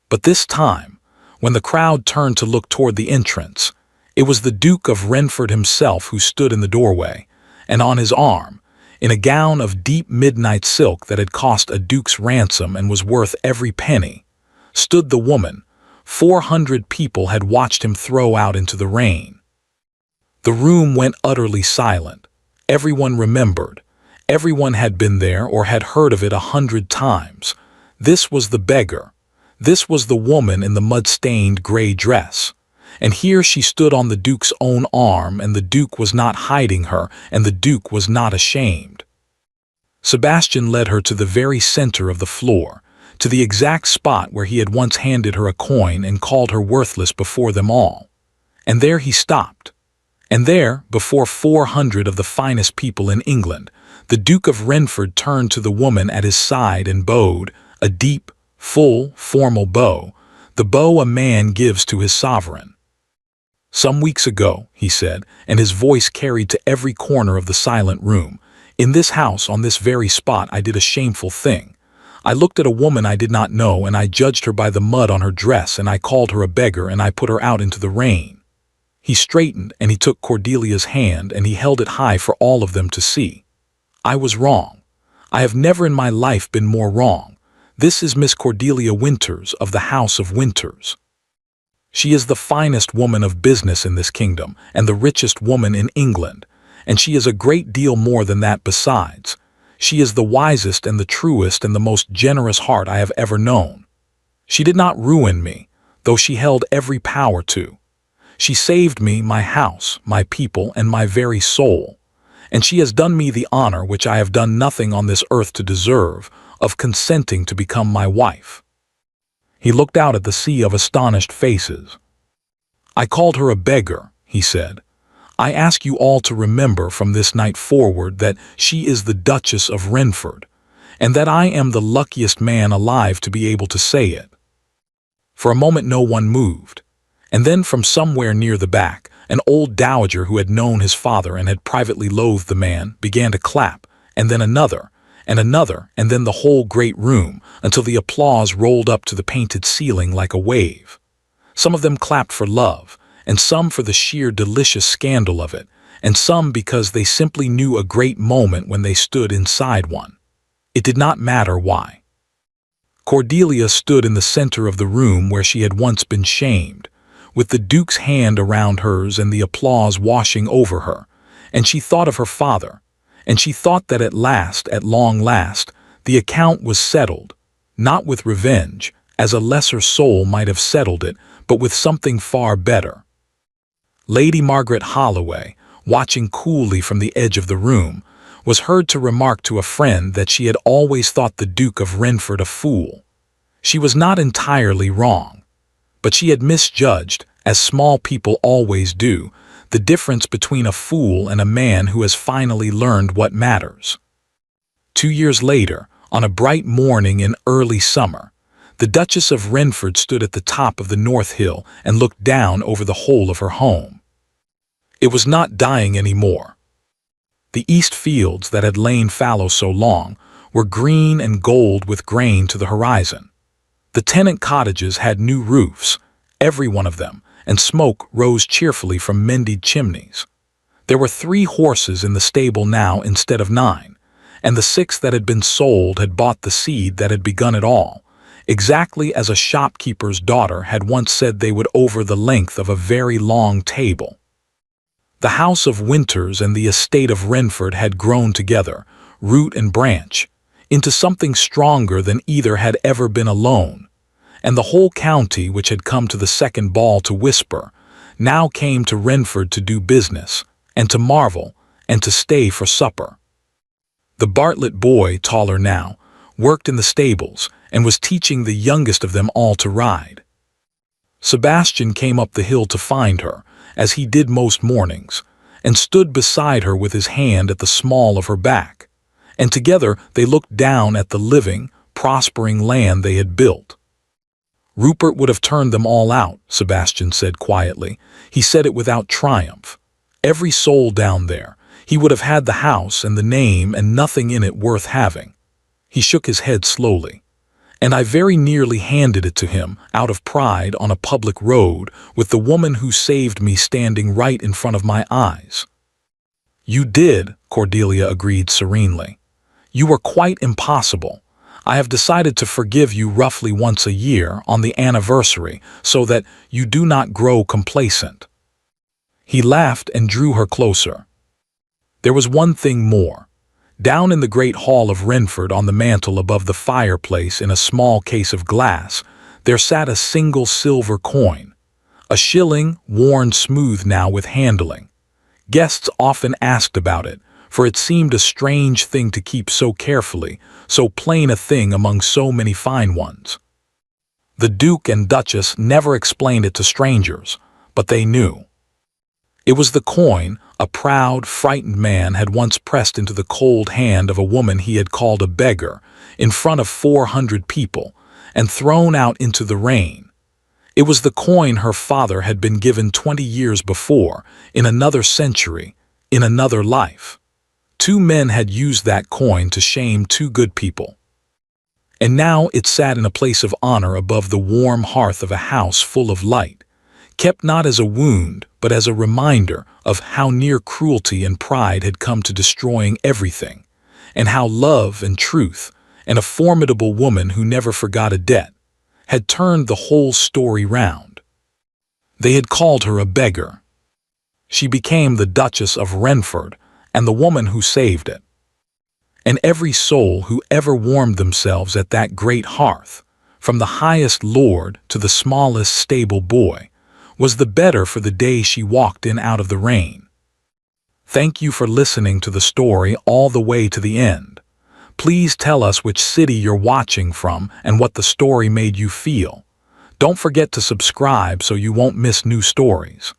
But this time, when the crowd turned to look toward the entrance, it was the Duke of Renford himself who stood in the doorway, and on his arm, in a gown of deep midnight silk that had cost a duke's ransom and was worth every penny, stood the woman 400 people had watched him throw out into the rain. The room went utterly silent. Everyone remembered. Everyone had been there or had heard of it 100 times. This was the beggar. This was the woman in the mud-stained gray dress. And here she stood on the Duke's own arm, and the Duke was not hiding her, and the Duke was not ashamed. Sebastian led her to the very center of the floor, to the exact spot where he had once handed her a coin and called her worthless before them all. And there he stopped. And there, before 400 of the finest people in England, the Duke of Renford turned to the woman at his side and bowed, a deep, full, formal bow, the bow a man gives to his sovereign. Some weeks ago, he said, and his voice carried to every corner of the silent room, in this house, on this very spot, I did a shameful thing. I looked at a woman I did not know, and I judged her by the mud on her dress, and I called her a beggar, and I put her out into the rain. He straightened, and he took Cordelia's hand, and he held it high for all of them to see. I was wrong. I have never in my life been more wrong. This is Miss Cordelia Winters of the House of Winters. She is the finest woman of business in this kingdom, and the richest woman in England, and she is a great deal more than that besides. She is the wisest and the truest and the most generous heart I have ever known. She did not ruin me, though she held every power to. She saved me, my house, my people, and my very soul. And she has done me the honor which I have done nothing on this earth to deserve, of consenting to become my wife. He looked out at the sea of astonished faces. I called her a beggar, he said. I ask you all to remember from this night forward that she is the Duchess of Renford, and that I am the luckiest man alive to be able to say it. For a moment no one moved. And then from somewhere near the back, an old dowager who had known his father and had privately loathed the man began to clap, and then another, and then the whole great room, until the applause rolled up to the painted ceiling like a wave. Some of them clapped for love, and some for the sheer delicious scandal of it, and some because they simply knew a great moment when they stood inside one. It did not matter why. Cordelia stood in the center of the room where she had once been shamed, with the Duke's hand around hers and the applause washing over her, and she thought of her father, and she thought that at long last, the account was settled, not with revenge, as a lesser soul might have settled it, but with something far better. Lady Margaret Holloway, watching coolly from the edge of the room, was heard to remark to a friend that she had always thought the Duke of Renford a fool. She was not entirely wrong, but she had misjudged, as small people always do, the difference between a fool and a man who has finally learned what matters. 2 years later, on a bright morning in early summer, the Duchess of Renford stood at the top of the North Hill and looked down over the whole of her home. It was not dying anymore. The east fields that had lain fallow so long were green and gold with grain to the horizon. The tenant cottages had new roofs, every one of them, and smoke rose cheerfully from mended chimneys. There were 3 horses in the stable now instead of 9, and the 6 that had been sold had bought the seed that had begun it all, exactly as a shopkeeper's daughter had once said they would over the length of a very long table. The house of Winters and the estate of Renford had grown together, root and branch, into something stronger than either had ever been alone, and the whole county, which had come to the second ball to whisper, now came to Renford to do business, and to marvel, and to stay for supper. The Bartlett boy, taller now, worked in the stables, and was teaching the youngest of them all to ride. Sebastian came up the hill to find her, as he did most mornings, and stood beside her with his hand at the small of her back, and together they looked down at the living, prospering land they had built. Rupert would have turned them all out, Sebastian said quietly. He said it without triumph. Every soul down there. He would have had the house and the name and nothing in it worth having. He shook his head slowly. And I very nearly handed it to him, out of pride, on a public road, with the woman who saved me standing right in front of my eyes. You did, Cordelia agreed serenely. You were quite impossible. I have decided to forgive you roughly once a year, on the anniversary, so that you do not grow complacent. He laughed and drew her closer. There was one thing more. Down in the great hall of Renford, on the mantel above the fireplace in a small case of glass, there sat a single silver coin, a shilling worn smooth now with handling. Guests often asked about it, for it seemed a strange thing to keep so carefully, so plain a thing among so many fine ones. The Duke and Duchess never explained it to strangers, but they knew. It was the coin a proud, frightened man had once pressed into the cold hand of a woman he had called a beggar, in front of 400 people, and thrown out into the rain. It was the coin her father had been given 20 years before, in another century, in another life. 2 men had used that coin to shame 2 good people. And now it sat in a place of honor above the warm hearth of a house full of light, kept not as a wound, but as a reminder of how near cruelty and pride had come to destroying everything, and how love and truth, and a formidable woman who never forgot a debt, had turned the whole story round. They had called her a beggar. She became the Duchess of Renford, and the woman who saved it. And every soul who ever warmed themselves at that great hearth, from the highest lord to the smallest stable boy, was the better for the day she walked in out of the rain. Thank you for listening to the story all the way to the end. Please tell us which city you're watching from and what the story made you feel. Don't forget to subscribe so you won't miss new stories.